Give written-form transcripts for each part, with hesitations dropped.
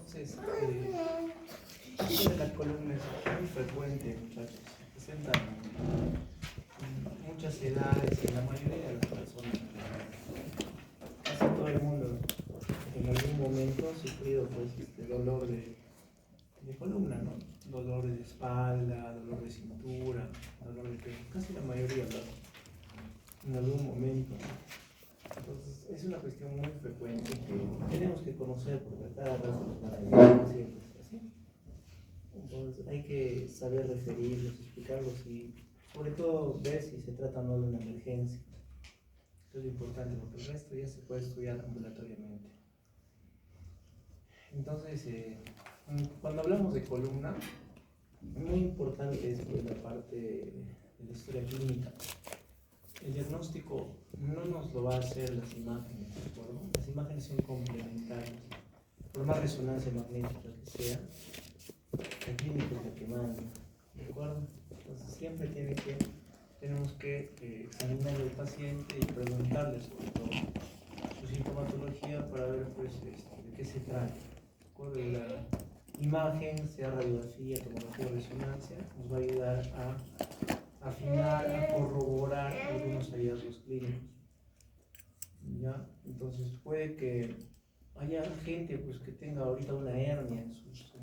Entonces, esto de la columna es muy frecuente, muchachos. Se presenta en muchas edades, en la mayoría de las personas. Casi todo el mundo en algún momento ha sufrido pues, dolor de columna, ¿no? Dolor de espalda, dolor de cintura, dolor de pecho. Casi la mayoría, ¿no? En algún momento, ¿no? Entonces, es una cuestión muy frecuente que tenemos que conocer porque a cada rato nos van a llegar pacientes así. Entonces, hay que saber referirlos, explicarlos y, sobre todo, ver si se trata o no de una emergencia. Esto es importante porque el resto ya se puede estudiar ambulatoriamente. Entonces, cuando hablamos de columna, muy importante es pues, la parte de la historia clínica. El diagnóstico no nos lo va a hacer las imágenes, ¿de acuerdo? Las imágenes son complementarias. Por más resonancia magnética que sea, la clínica es la que manda, ¿de acuerdo? Entonces siempre tenemos que examinar al paciente y preguntarle sobre todo su sintomatología para ver pues, de qué se trata. ¿De acuerdo? La imagen, sea radiografía, tomografía o resonancia, nos va a ayudar a afinar, a corroborar algunos hallazgos clínicos. ¿Ya? Entonces puede que haya gente pues, que tenga ahorita una hernia en sus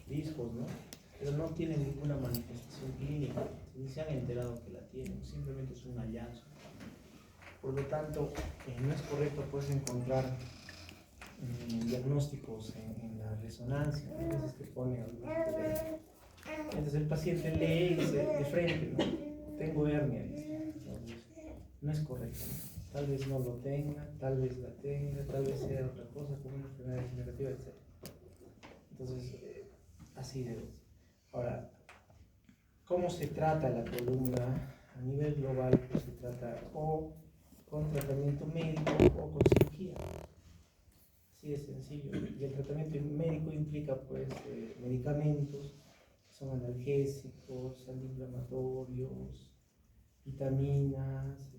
discos, ¿no? Pero no tiene ninguna manifestación clínica, ni se han enterado que la tienen, simplemente es un hallazgo. Por lo tanto, no es correcto pues, encontrar diagnósticos en la resonancia, a veces te ponen algunos problemas. Entonces el paciente lee y dice de frente, ¿no? Tengo hernia, dice. Entonces, no es correcto, ¿no? Tal vez no lo tenga, tal vez la tenga, tal vez sea otra cosa como una enfermedad degenerativa, etc. Entonces, así debe ser. Ahora, ¿cómo se trata la columna? A nivel global, pues, se trata o con tratamiento médico o con cirugía. Así de sencillo. Y el tratamiento médico implica pues medicamentos, son analgésicos, antiinflamatorios, vitaminas,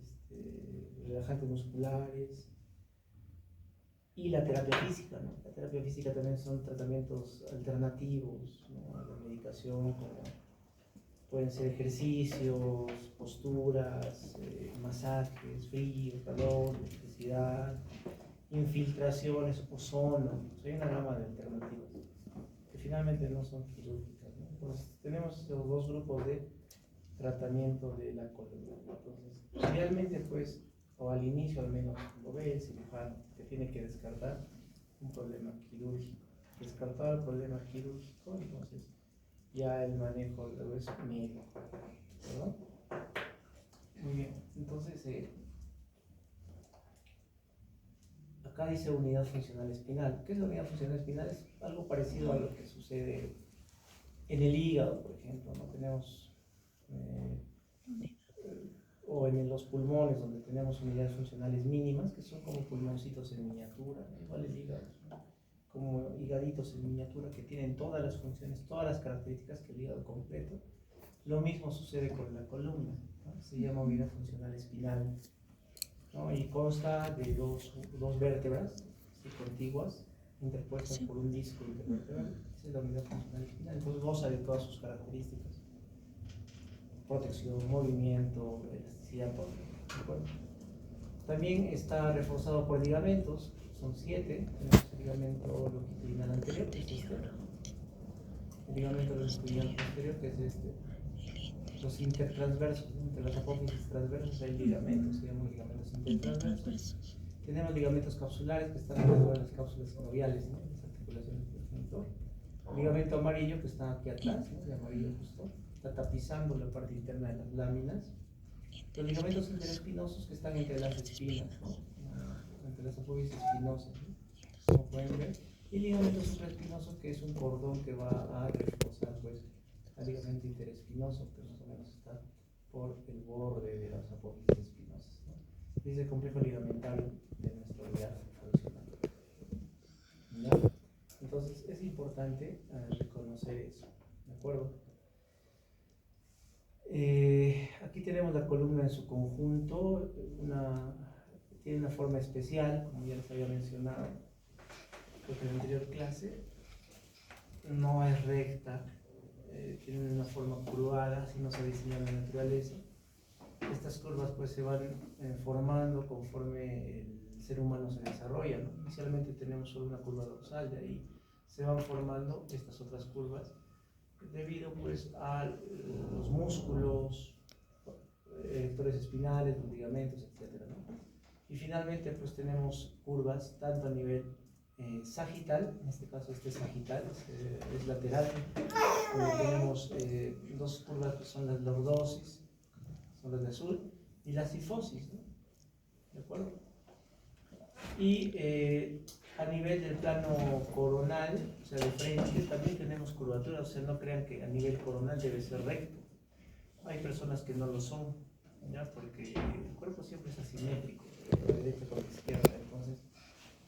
relajantes musculares y la terapia física, ¿no? La terapia física también son tratamientos alternativos, ¿no? A la medicación, como pueden ser ejercicios, posturas, masajes, frío, calor, electricidad, infiltraciones, ozono. Hay una gama de alternativas que finalmente no son quirúrgicas, ¿no? Entonces tenemos los dos grupos de tratamiento de la columna. Entonces, realmente pues, o al inicio al menos, lo ve el cirujano que tiene que descartar un problema quirúrgico. Descartar el problema quirúrgico, entonces ya el manejo luego es médico, ¿verdad? Muy bien, entonces acá dice unidad funcional espinal. ¿Qué es la unidad funcional espinal? Es algo parecido a lo que sucede en el hígado, por ejemplo, ¿no? Tenemos, o en los pulmones, donde tenemos unidades funcionales mínimas, que son como pulmoncitos en miniatura, ¿no? Igual el hígado, ¿no? Como higaditos en miniatura que tienen todas las funciones, todas las características que el hígado completo. Lo mismo sucede con la columna, ¿no? Se llama unidad funcional espinal, ¿no? Y consta de dos vértebras, ¿sí? Contiguas, interpuestas por un disco intervertebral. Esa es la unidad funcional espinal. Entonces goza de todas sus características: protección, movimiento, elasticidad, todo. ¿De acuerdo? También está reforzado por ligamentos, son 7. Tenemos el ligamento longitudinal anterior, que es este. El ligamento longitudinal posterior, que es este. Los intertransversos, ¿no? Entre las apófisis transversas hay ligamentos, se llaman ligamentos intertransversos. Tenemos ligamentos capsulares que están alrededor de las cápsulas sinoviales, ¿no? Las articulaciones del genitor. El ligamento amarillo que está aquí atrás, ¿no? El amarillo justo, está tapizando la parte interna de las láminas. Los ligamentos interespinosos que están entre las espinas, ¿no? Entre las apófisis espinosas, ¿no? Como pueden ver. Y el ligamento supraespinoso, que es un cordón que va a reforzar pues, al ligamento interespinoso, que más o menos está por el borde de las apófisis espinosas, ¿no? Es el complejo ligamentario de nuestro viaje funcional, ¿no? Entonces es importante reconocer eso, ¿de acuerdo? Aquí tenemos la columna en su conjunto, tiene una forma especial, como ya les había mencionado. porque en la anterior clase, no es recta, tiene una forma curvada, así no se diseña en la naturaleza. Estas curvas pues se van formando conforme el ser humano se desarrolla, ¿no? Inicialmente tenemos solo una curva dorsal, de ahí se van formando estas otras curvas debido pues a los músculos, vectores espinales, los ligamentos, etc., ¿no? Y finalmente pues tenemos curvas tanto a nivel sagital, en este caso este es sagital, es lateral, tenemos dos curvas que son las lordosis, son las de azul, y la sifosis, ¿no? ¿De acuerdo? Y a nivel del plano coronal, o sea, de frente, también tenemos curvatura, o sea, no crean que a nivel coronal debe ser recto. Hay personas que no lo son, ¿ya? Porque el cuerpo siempre es asimétrico, de derecha con izquierda, entonces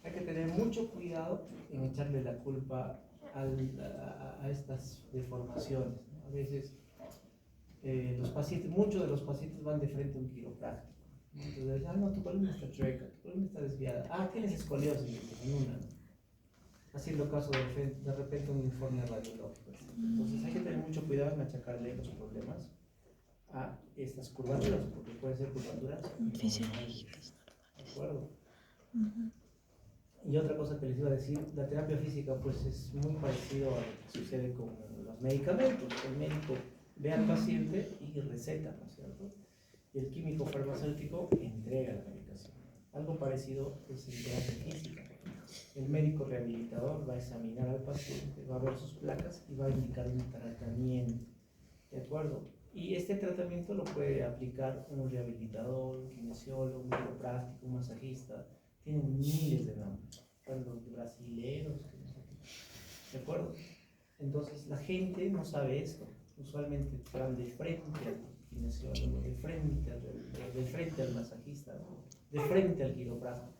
hay que tener mucho cuidado en echarle la culpa a estas deformaciones, ¿no? A veces los pacientes, muchos de los pacientes van de frente a un quiropráctico. Entonces, no, tu columna está chueca, tu columna está desviada. Tienes escoliosis en una, ¿no? Haciendo caso de repente un informe radiológico. Entonces hay que tener mucho cuidado en achacarle los problemas a estas curvaturas, porque pueden ser curvaturas fisiológicas. ¿De acuerdo? Y otra cosa que les iba a decir, la terapia física pues es muy parecido a lo que sucede con los medicamentos. El médico ve al paciente y receta, ¿no es cierto? Y el químico farmacéutico entrega la medicación. Algo parecido es en terapia física. El médico rehabilitador va a examinar al paciente, va a ver sus placas y va a indicar un tratamiento, ¿de acuerdo? Y este tratamiento lo puede aplicar un rehabilitador, un kinesiólogo, un quiropráctico, un masajista. Tienen miles de nombres, los brasileros, ¿de acuerdo? Entonces la gente no sabe esto. Usualmente van de frente al kinesiólogo, de frente al masajista, ¿no? De frente al quiropráctico.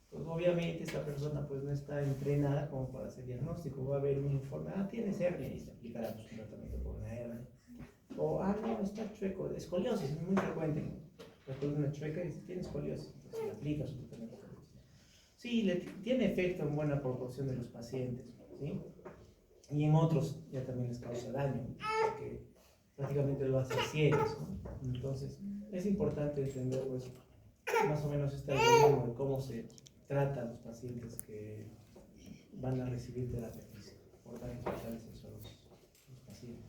Pues obviamente esta persona pues no está entrenada como para hacer diagnóstico. Va a ver un informe, tienes hernia y se aplicará pues, un tratamiento por una hernia. O, no, está chueco, escoliosis, es muy frecuente, ¿no? La columna chueca y tiene escoliosis, entonces le aplica su tratamiento. Sí, tiene efecto en buena proporción de los pacientes, ¿sí? Y en otros ya también les causa daño, porque prácticamente lo hace ciegos, ¿no? Entonces es importante entender pues más o menos este algoritmo de cómo se trata a los pacientes que van a recibir terapia física, por daños totales a los pacientes.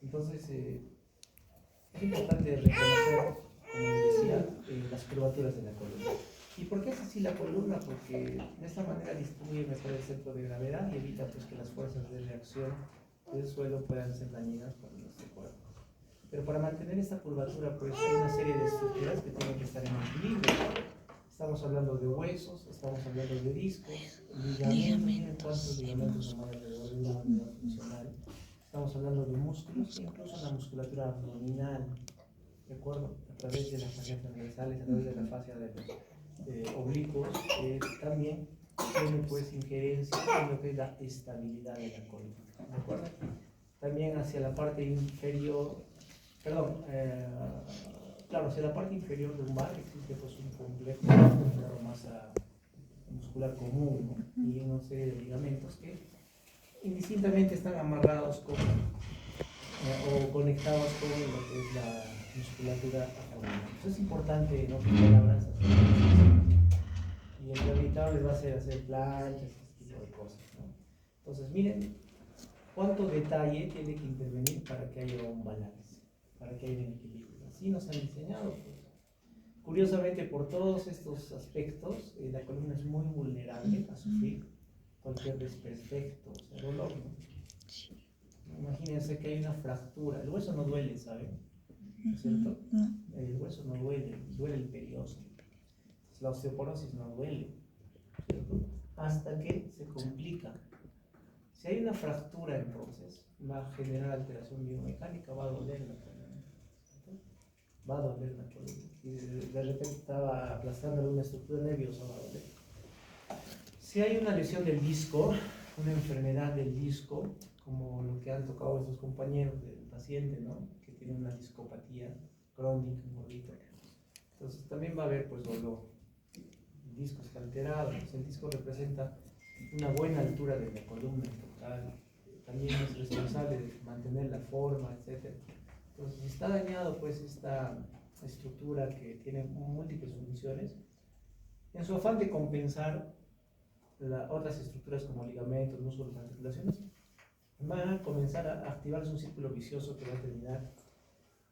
Entonces es importante reconocer, como les decía, las curvaturas de la columna. ¿Y por qué es así la columna? Porque de esta manera distribuye mejor el centro de gravedad y evita pues, que las fuerzas de reacción del suelo puedan ser dañinas para nuestro cuerpo. Pero para mantener esta curvatura pues hay una serie de estructuras que tienen que estar en equilibrio. Estamos hablando de huesos, estamos hablando de discos, ligamentos, cuántos ligamentos hay alrededor de una unidad funcional. Estamos hablando de músculos, incluso la musculatura abdominal, ¿de acuerdo? A través de las fascias transversales, a través de la fascia de los oblicuos, también tiene pues injerencia en lo que es la estabilidad de la columna, ¿de acuerdo? También hacia la parte inferior, claro, hacia la parte inferior lumbar existe pues un complejo de masa muscular común, ¿no? Y una serie de ligamentos que indistintamente están amarrados con o conectados con lo que es la musculatura abdominal. Eso es importante, ¿no? Palabras así. Y el rehabilitador les va a hacer planchas, este tipo de cosas, ¿no? Entonces, miren cuánto detalle tiene que intervenir para que haya un balance, para que haya un equilibrio. Así nos han diseñado, pues. Curiosamente, por todos estos aspectos, la columna es muy vulnerable a sufrir cualquier desperfecto, o sea, dolor, ¿no? Imagínense que hay una fractura, el hueso no duele, ¿saben? ¿No es cierto? El hueso no duele, duele el periósteo. La osteoporosis no duele, ¿cierto? Hasta que se complica. Si hay una fractura entonces, va a generar alteración biomecánica, va a doler la columna, ¿cierto? Va a doler la columna. Si de repente estaba aplastando una estructura nerviosa, va a doler. Si hay una lesión del disco, una enfermedad del disco, como lo que han tocado estos compañeros del paciente, ¿no? Que tiene una discopatía crónica, un gordito. Entonces también va a haber pues dolor, el disco está alterado. Entonces, el disco representa una buena altura de la columna en total. También es responsable de mantener la forma, etc. Entonces, si está dañado, pues esta estructura que tiene múltiples funciones, en su afán de compensar otras estructuras como ligamentos, músculos, articulaciones, van a comenzar a activarse un círculo vicioso que va a terminar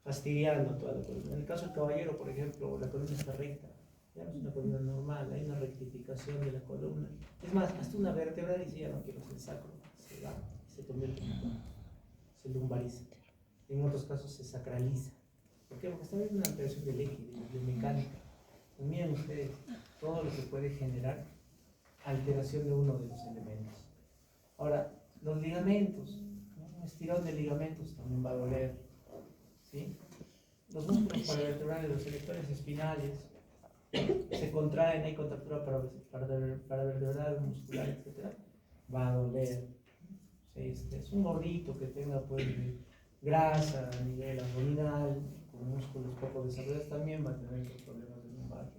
fastidiando toda la columna. En el caso del caballero, por ejemplo, la columna está recta, ya no es una columna normal, hay una rectificación de la columna. Es más, hasta una vértebra dice, ya no quiero ser sacro, se va, se convierte se lumbariza. En otros casos se sacraliza. ¿Por qué? Porque está viendo una alteración del eje, de mecánica. Pues miren ustedes todo lo que puede generar alteración de uno de los elementos. Ahora, los ligamentos, ¿no? Un estirón de ligamentos también va a doler, ¿sí? Los músculos paravertebrales, los erectores espinales, se contraen, hay contractura paravertebral, muscular, etc. Va a doler. ¿Sí? Es un gordito que tenga pues grasa a nivel abdominal, con músculos poco desarrollados, también va a tener estos problemas de lumbar.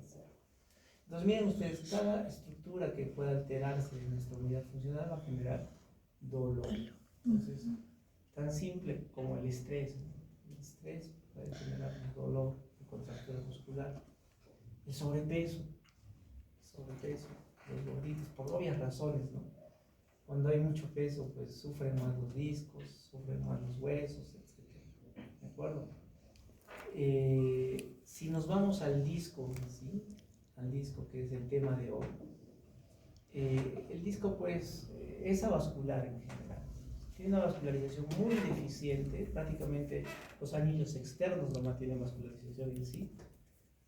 Entonces miren ustedes, cada estructura que pueda alterarse en nuestra unidad funcional va a generar dolor. Entonces, tan simple como el estrés, ¿no? El estrés puede generar dolor y contractura muscular. El sobrepeso, los gorditos, por obvias razones, ¿no? Cuando hay mucho peso, pues sufren más los discos, sufren más los huesos, etc. ¿De acuerdo? Si nos vamos al disco, ¿sí? Al disco, que es el tema de hoy. El disco, pues, es avascular en general. Tiene una vascularización muy deficiente, prácticamente los anillos externos no mantienen vascularización en sí,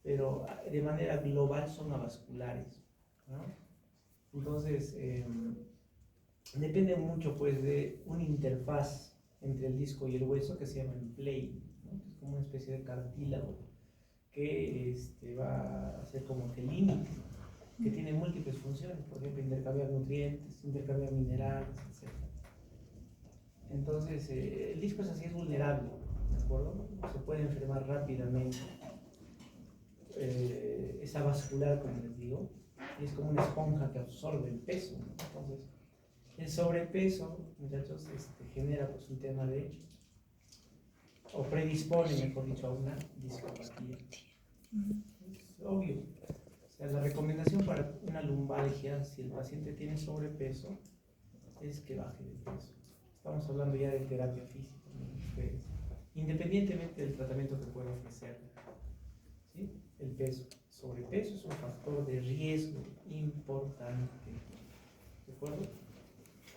pero de manera global son avasculares, ¿no? Entonces, depende mucho, pues, de una interfaz entre el disco y el hueso que se llama el play, ¿no? Es como una especie de cartílago que va a ser como que límite, que tiene múltiples funciones, por ejemplo, intercambiar nutrientes, intercambiar minerales, etc. Entonces, el disco es así, es vulnerable, ¿de acuerdo? Se puede enfermar rápidamente, es avascular, como les digo, y es como una esponja que absorbe el peso, ¿no? Entonces, el sobrepeso, muchachos, genera pues un tema de, o predispone, mejor dicho, a una discopatía. Es obvio. O sea, la recomendación para una lumbalgia, si el paciente tiene sobrepeso, es que baje de peso. Estamos hablando ya de terapia física, ¿no? Independientemente del tratamiento que pueda ofrecer, ¿sí? El peso, sobrepeso es un factor de riesgo importante, ¿de acuerdo?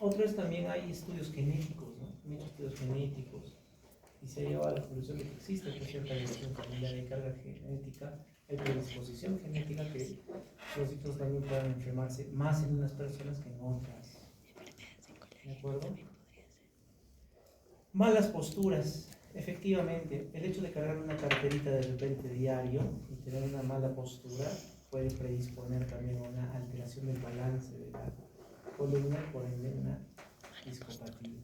Otro es también hay estudios genéticos, ¿no? Muchos estudios genéticos, y se ha llegado a la conclusión de que existe una cierta relación familiar y carga genética, hay predisposición genética que los hijos también puedan enfermarse más en unas personas que en otras, ¿de acuerdo? Malas posturas. Efectivamente, el hecho de cargar una carterita de repente diario y tener una mala postura puede predisponer también a una alteración del balance de la columna, por ende una discopatía.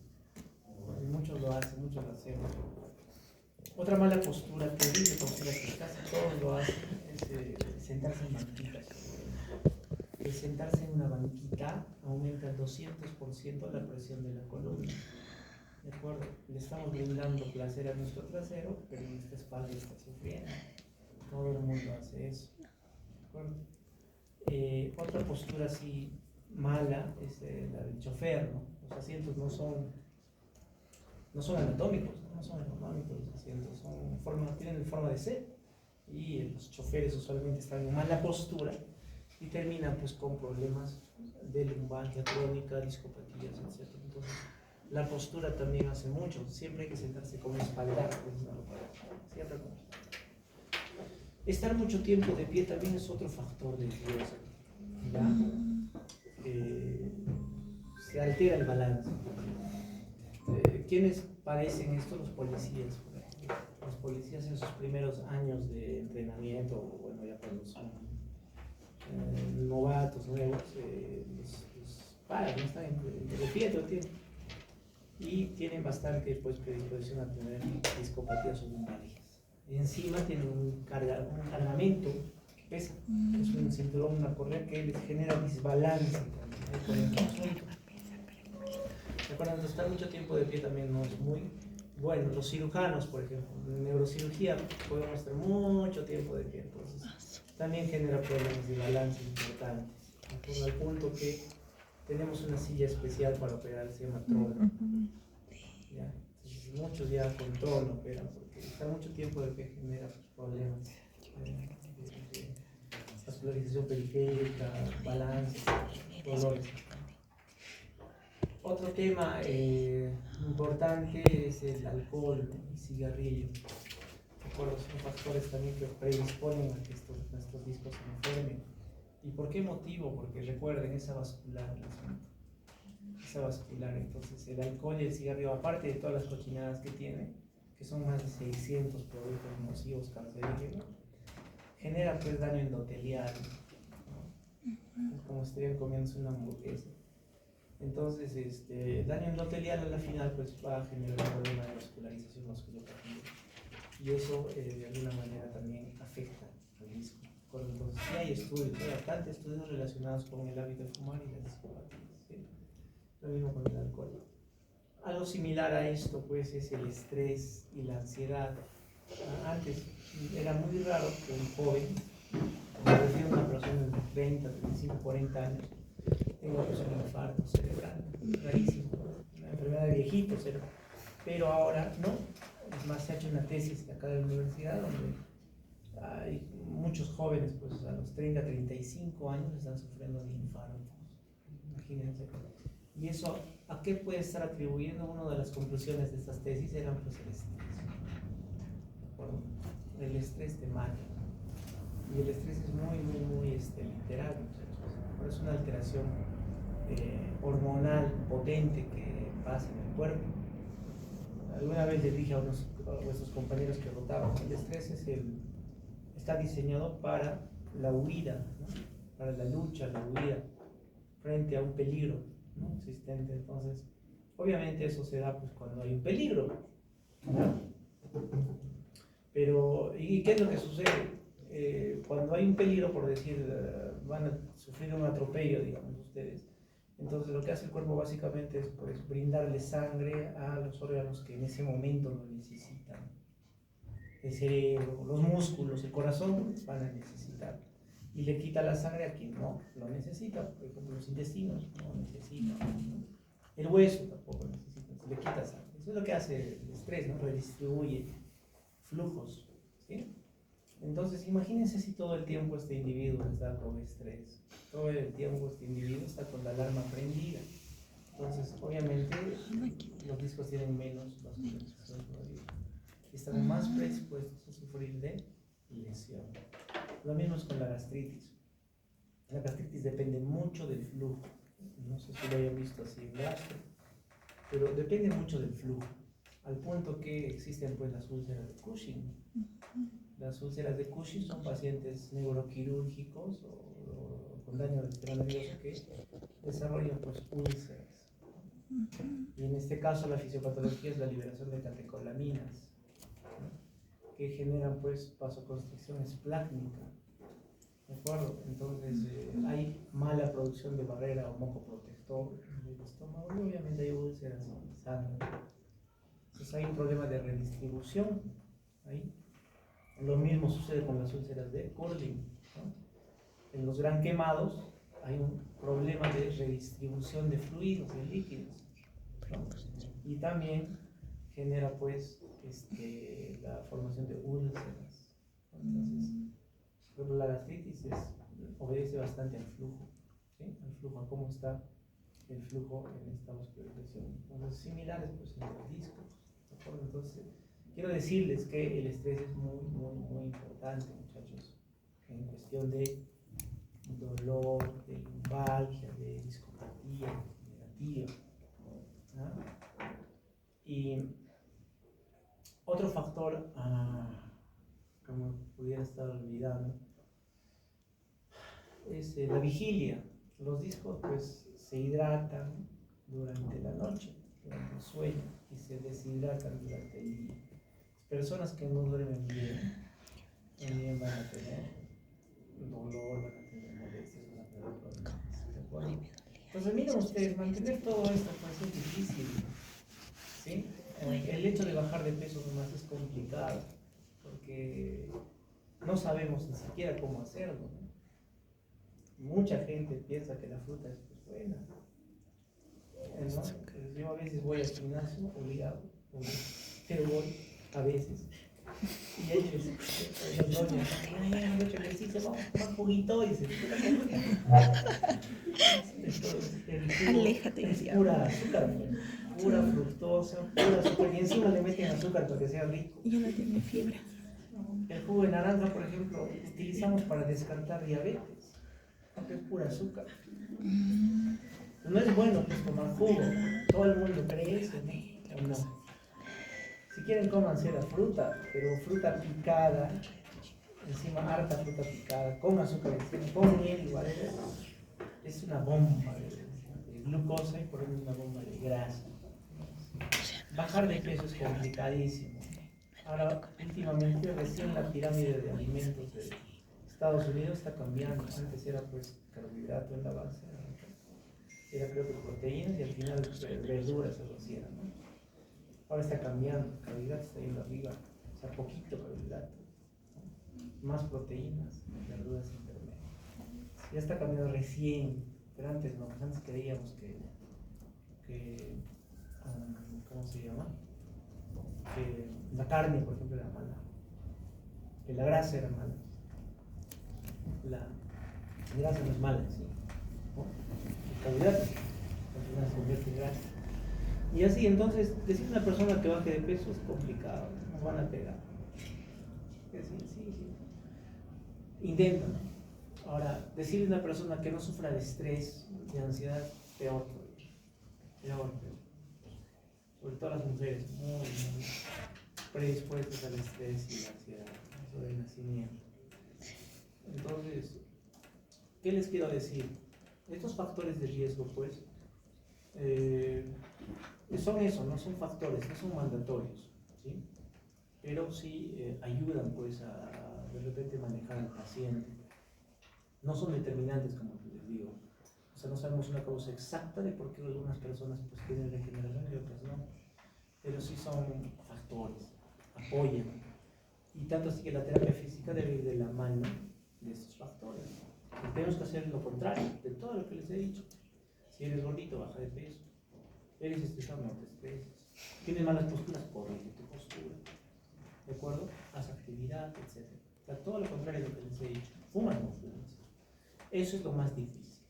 Muchos lo hacen, muchos lo hacemos. Otra mala postura, terrible postura que casi todos lo hacen, es sentarse en banquitas. El sentarse en una banquita aumenta el 200% la presión de la columna. ¿De acuerdo? Le estamos brindando placer a nuestro trasero, pero nuestra espalda está sufriendo. Todo el mundo hace eso. ¿De acuerdo? Otra postura así mala es la del chofer, ¿no? Los asientos no son anatómicos, no son ergonómicos los asientos, tienen forma de ser. Y los choferes usualmente están en mala postura y terminan pues con problemas de lumbalgia crónica, discopatías, etc. Entonces, la postura también hace mucho. Siempre hay que sentarse con un espaldar, siempre con estar mucho tiempo de pie también es otro factor de riesgo, ¿ya? Se altera el balance. ¿Quiénes padecen esto? Los policías, por ejemplo. Los policías en sus primeros años de entrenamiento, bueno, ya cuando son novatos, nuevos, los paran, no están de pie todo el tiempo. Y tienen bastante pues, predisposición a tener discopatías o lumbalgias. Y encima tienen un cargamento que pesa. Es un cinturón, una correa que les genera desbalance. Recuerden, estar mucho tiempo de pie también no es muy bueno. Los cirujanos, por ejemplo, en neurocirugía podemos estar mucho tiempo de pie, entonces también genera problemas de balance importantes. Al punto que tenemos una silla especial para operar, se llama trono. ¿Ya? Entonces, muchos ya con trono operan, porque estar mucho tiempo de pie genera problemas de vascularización periférica, balance, dolores. Otro tema importante es el alcohol y cigarrillo. Son factores también que predisponen a que nuestros discos se enfermen. ¿Y por qué motivo? Porque recuerden esa vascular, entonces el alcohol y el cigarrillo, aparte de todas las cochinadas que tiene, que son más de 600 productos nocivos cancerígenos, genera pues daño endotelial, ¿no? Como estarían comiéndose una hamburguesa. Entonces, daño endotelial a la final pues va a generar un problema de vascularización musculoesquelética, y eso de alguna manera también afecta al disco. Entonces, sí hay estudios, hay bastantes estudios relacionados con el hábito de fumar y las discopatías, ¿sí? Lo mismo con el alcohol. Algo similar a esto pues es el estrés y la ansiedad. Antes era muy raro que un joven, como decía una persona de 30, 35, 40 años, tenga pues un infarto cerebral, rarísimo, una enfermedad de viejitos, pero ahora no. Es más, se ha hecho una tesis de acá de la universidad donde hay muchos jóvenes, pues a los 30, 35 años están sufriendo de infartos. Imagínense. Y eso, ¿a qué puede estar atribuyendo? Una de las conclusiones de estas tesis eran pues el estrés. ¿De acuerdo? El estrés te mata. Y el estrés es muy literal, muchachos. Es una alteración hormonal potente que pasa en el cuerpo. Alguna vez les dije a nuestros compañeros que rotaban, el estrés está diseñado para la huida, ¿no? Para la lucha, la huida frente a un peligro, ¿no? Existente. Entonces, obviamente eso se da pues cuando hay un peligro, ¿no? Pero, ¿y qué es lo que sucede? Cuando hay un peligro, por decir, van a sufrir un atropello, digamos ustedes. Entonces lo que hace el cuerpo básicamente es pues, brindarle sangre a los órganos que en ese momento lo necesitan. El cerebro, los músculos, el corazón van a necesitar. Y le quita la sangre a quien no lo necesita. Por ejemplo, los intestinos no necesitan. El hueso tampoco necesita, se le quita sangre. Eso es lo que hace el estrés, ¿no? Redistribuye flujos, ¿sí? Entonces imagínense si todo el tiempo este individuo está con estrés. Todo el tiempo este individuo está con la alarma prendida. Entonces, obviamente, los discos tienen menos vascularización todavía. Están más predispuestos a sufrir de lesión. Lo mismo es con la gastritis. La gastritis depende mucho del flujo. No sé si lo hayan visto así en gastro, pero depende mucho del flujo. Al punto que existen pues las úlceras de Cushing. Las úlceras de Cushing son pacientes neuroquirúrgicos o con daño del sistema nervioso que desarrollan pues úlceras. Y en este caso la fisiopatología es la liberación de catecolaminas, ¿no? Que generan pues vasoconstricción esplácnica. ¿De acuerdo? Entonces hay mala producción de barrera o moco protector del estómago y obviamente hay úlceras y sangre. Entonces hay un problema de redistribución ahí. Lo mismo sucede con las úlceras de Curling, ¿no? En los gran quemados hay un problema de redistribución de fluidos, de líquidos, ¿no? Y también genera pues la formación de úlceras. Entonces, pero la gastritis obedece bastante al flujo, ¿sí? Al flujo, a cómo está el flujo en esta vascularización. Entonces, similares pues en los discos, ¿de acuerdo? Entonces, quiero decirles que el estrés es muy importante, muchachos, en cuestión de dolor, de lumbalgia, de discopatía negativa, ¿no? Y otro factor, como pudiera estar olvidando, es la vigilia. Los discos pues se hidratan durante la noche, durante el sueño, y se deshidratan durante el día. Personas que no duermen bien también van a tener dolor, van a tener molestias, van a tener problemas. ¿De acuerdo? Entonces, miren ustedes, mantener todo esto pues es difícil, ¿sí? El hecho de bajar de peso nomás es complicado, porque no sabemos ni siquiera cómo hacerlo, ¿no? Mucha gente piensa que la fruta es pues, buena, ¿no? Yo a veces voy al gimnasio obligado, pero voy a veces. Y ellos, los doñas, ay, no he hecho ejercicio, vamos a tomar juguito y se Aléjate, es pura azúcar, pura fructosa, pura azúcar, y encima le meten azúcar para que sea rico. Ya no tiene fibra. El jugo de naranja, por ejemplo, utilizamos para descartar diabetes, porque es pura azúcar. No es bueno pues tomar jugo, todo el mundo cree eso, ¿no? ¿O no? Si quieren cómanse la fruta, pero fruta picada, encima harta fruta picada, con azúcar encima, con miel igual, es una bomba de glucosa y por ende una bomba de grasa. Bajar de peso es complicadísimo. Ahora, últimamente, recién la pirámide de alimentos de Estados Unidos está cambiando. Antes era pues carbohidrato en la base, era creo que proteínas y al final verduras algo así era, ¿no? Ahora está cambiando, carbohidratos está yendo arriba, o sea, poquito carbohidrato, ¿no? Más proteínas, verduras intermedias. Ya está cambiando recién, pero antes no, antes creíamos que ¿cómo se llama? Que la carne, por ejemplo, era mala, que la grasa era mala. La grasa no es mala, ¿sí? ¿No? El carbohidrato se convierte en grasa. Y así, entonces, decir a una persona que baje de peso es complicado, nos van a pegar. Sí. Intenta, ¿no? Ahora, decirle a una persona que no sufra de estrés, de ansiedad, peor. Sobre todo las mujeres, muy predispuestas al estrés y la ansiedad, eso de nacimiento. Entonces, ¿qué les quiero decir? Estos factores de riesgo, pues, son eso, no son factores, no son mandatorios, ¿sí? Pero sí ayudan, pues, a de repente manejar al paciente. No son determinantes, como les digo. O sea, no sabemos una causa exacta de por qué algunas personas pues, tienen regeneración y otras no. Pero sí son factores, apoyan. Y tanto así que la terapia física debe ir de la mano de estos factores. Y tenemos que hacer lo contrario de todo lo que les he dicho. Si eres gordito, baja de peso. Eres estresado, no te estreses. Tienes malas posturas, corrige tu postura. ¿De acuerdo? Haz actividad, etc. O sea, todo lo contrario de lo que les he dicho. Fumas, no fumas. Eso es lo más difícil.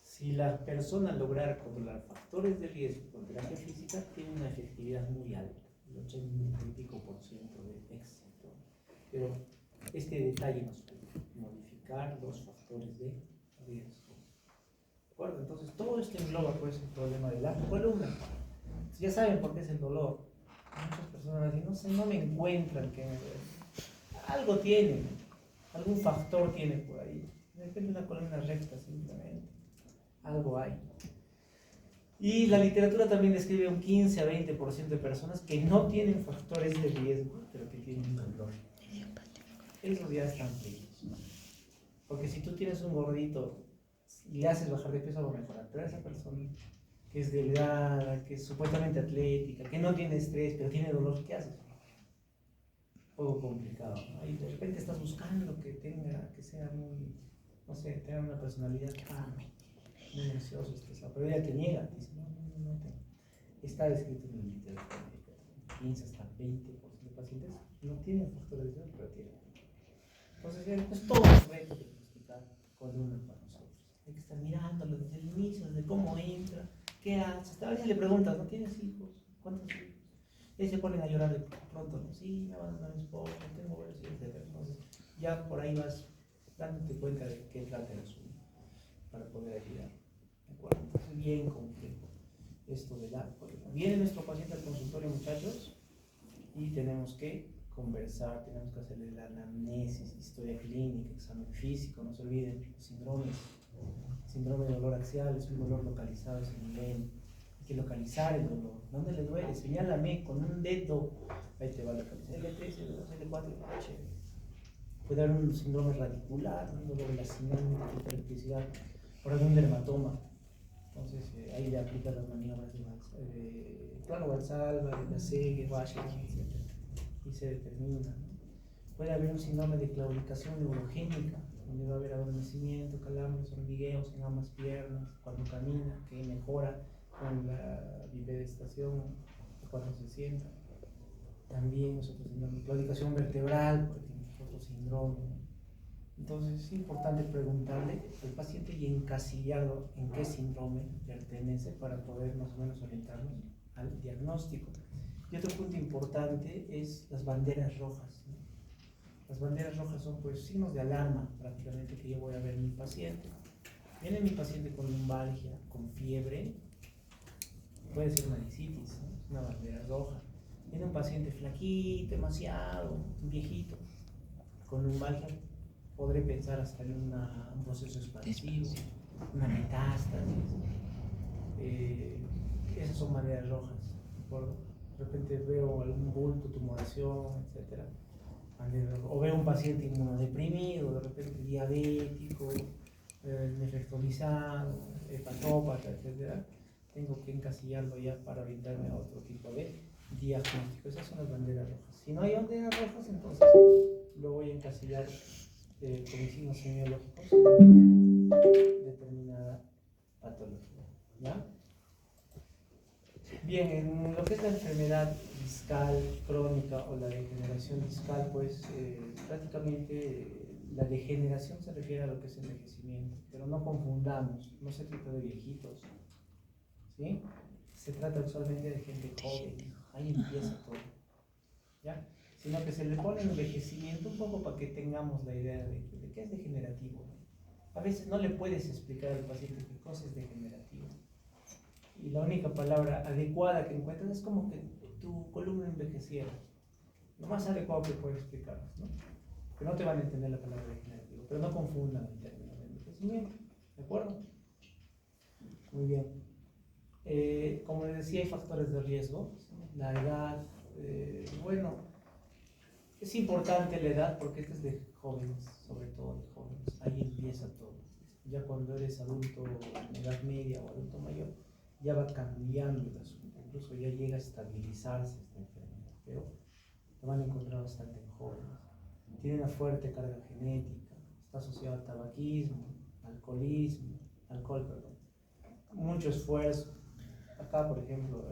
Si la persona lograra controlar factores de riesgo con terapia física, tiene una efectividad muy alta, el 80 y pico % de éxito. Pero este detalle nos permite modificar los factores de riesgo. ¿De acuerdo? Entonces, todo esto engloba pues, el problema de la columna. Ya saben por qué es el dolor. Muchas personas dicen, no sé, no me encuentran que algo tiene, algún factor tiene por ahí. De repente una columna recta simplemente. Algo hay. Y la literatura también describe un 15 a 20% de personas que no tienen factores de riesgo, pero que tienen dolor. Esos ya están fríos. Porque si tú tienes un gordito y le haces bajar de peso, va a mejorar. Pero esa persona que es delgada, que es supuestamente atlética, que no tiene estrés, pero tiene dolor, ¿qué haces? Un poco complicado, ¿no? Y de repente estás buscando que sea muy, no sé, tenga una personalidad muy ansioso, estresado, pero ella te niega, dice, no. Está descrito en el literatura médica, 15 hasta 20% de pacientes no tienen factores de riesgo, pero tienen. Entonces, es todo un reto diagnosticar columna para nosotros. Hay que estar mirándolo desde el inicio, desde cómo entra, qué hace. A veces le preguntas, ¿no tienes hijos? ¿Cuántos hijos? Y se ponen a llorar de pronto, ¿no? Sí, me van a dar mi esposo, tengo varios hijos, etc. Entonces, ya por ahí vas dándote cuenta de qué trata el asunto para poder ayudar. ¿De acuerdo? Entonces, bien complejo esto de la columna. Viene nuestro paciente al consultorio, muchachos, y tenemos que conversar, tenemos que hacerle la anamnesis, historia clínica, examen físico, no se olviden, los síndromes. Síndrome de dolor axial es un dolor localizado, es el nivel. Hay que localizar el dolor. ¿Dónde le duele? Señálame con un dedo. Ahí te va a localizar. L3, L2, L4, H. Puede haber un síndrome radicular, un dolor en la cinética, electricidad, por algún dermatoma. Entonces ahí le aplica las maniobras de plano Valsalva, de la Segue, Washington, etc. Y se determina, ¿no? Puede haber un síndrome de claudicación neurogénica, donde va a haber adormecimiento, calambres, hormigueos en ambas piernas, cuando camina, que mejora con la bipedestación, cuando se sienta. También es otro síndrome, claudicación vertebral, por ejemplo, es otro síndrome. Entonces es importante preguntarle al paciente y encasillarlo en qué síndrome pertenece para poder más o menos orientarnos al diagnóstico. Y otro punto importante es las banderas rojas, ¿no? Las banderas rojas son pues signos de alarma prácticamente que yo voy a ver en mi paciente. Viene mi paciente con lumbalgia, con fiebre, puede ser una lisitis, ¿no? Es una bandera roja. Viene un paciente flaquito, demasiado, viejito, con lumbalgia, podré pensar hasta en un proceso expansivo, una metástasis. Esas son banderas rojas, ¿de acuerdo? De repente veo algún bulto, tumoración, etc. O veo un paciente inmunodeprimido, de repente diabético, nefrectomizado, hepatópata, etc. Tengo que encasillarlo ya para orientarme a otro tipo de diagnóstico. Esas son las banderas rojas. Si no hay banderas rojas, entonces lo voy a encasillar con signos semiológicos determinada patología, ¿ya? Bien, en lo que es la enfermedad discal crónica o la degeneración discal, pues prácticamente la degeneración se refiere a lo que es envejecimiento, pero no confundamos, no se trata de viejitos, ¿sí? Se trata usualmente de gente joven, ahí empieza todo, ¿ya? Sino que se le pone envejecimiento un poco para que tengamos la idea de qué es degenerativo. A veces no le puedes explicar al paciente qué cosa es degenerativo. Y la única palabra adecuada que encuentras es como que tu columna envejeciera. Lo más adecuado que puedo explicarles, ¿no? Que no te van a entender la palabra degenerativo, pero no confundan el término de envejecimiento, ¿de acuerdo? Muy bien. Como les decía, hay factores de riesgo. La edad, bueno, es importante la edad porque este es de jóvenes, sobre todo de jóvenes. Ahí empieza todo. Ya cuando eres adulto en edad media o adulto mayor, ya va cambiando el asunto. Incluso ya llega a estabilizarse esta enfermedad, pero lo van a encontrar bastante en jóvenes. Tiene una fuerte carga genética, está asociado al tabaquismo, alcohol, perdón. Mucho esfuerzo. Acá, por ejemplo,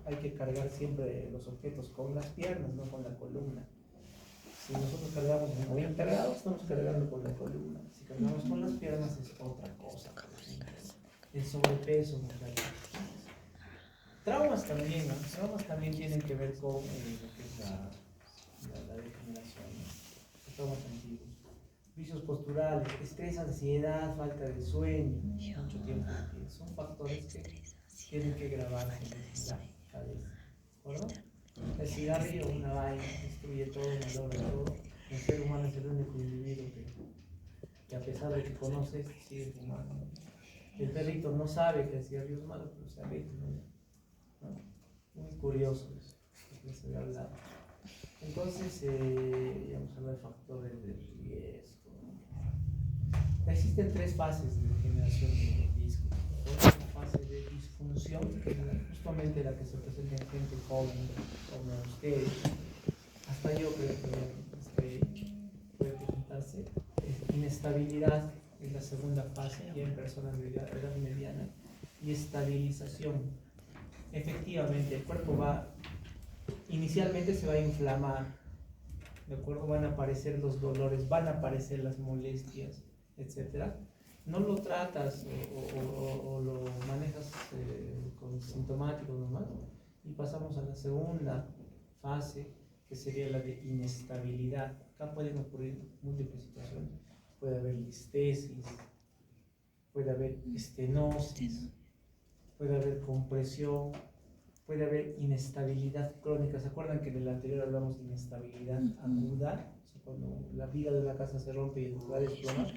hay que cargar siempre los objetos con las piernas, no con la columna. Si nosotros cargamos en 90 grados, estamos cargando con la columna. Si cargamos con las piernas es otra cosa. El sobrepeso, muchas veces. Traumas también, ¿no? Traumas también tienen que ver con lo que es la degeneración, ¿no? Los traumas antiguos. Vicios posturales, estrés, ansiedad, falta de sueño, mucho tiempo de pie. Son factores que tienen que grabarse en la cabeza. ¿De acuerdo? El cigarrillo, una vaina, destruye todo, malogra todo. El ser humano es el único individuo que a pesar de que conoce esto, sigue fumando. El perrito no sabe que el cigarrillo es malo, pero se aleja, ¿no? Muy curioso eso, que se ve al lado. Entonces, vamos a hablar de factores de riesgo. Existen tres fases de degeneración de los discos. La fase de disfunción, que es justamente la que se presenta en gente joven, como ustedes. Hasta yo creo que puede presentarse. Inestabilidad es la segunda fase, ya en personas de edad mediana. Y estabilización. Efectivamente, el cuerpo inicialmente se va a inflamar, ¿de acuerdo? Van a aparecer los dolores, van a aparecer las molestias, etc. No lo tratas o lo manejas con sintomáticos nomás, y pasamos a la segunda fase, que sería la de inestabilidad. Acá pueden ocurrir múltiples situaciones. Puede haber listesis, puede haber estenosis, puede haber compresión, puede haber inestabilidad crónica. ¿Se acuerdan que en el anterior hablamos de inestabilidad aguda? O sea, cuando la viga de una casa se rompe y el lugar desploma.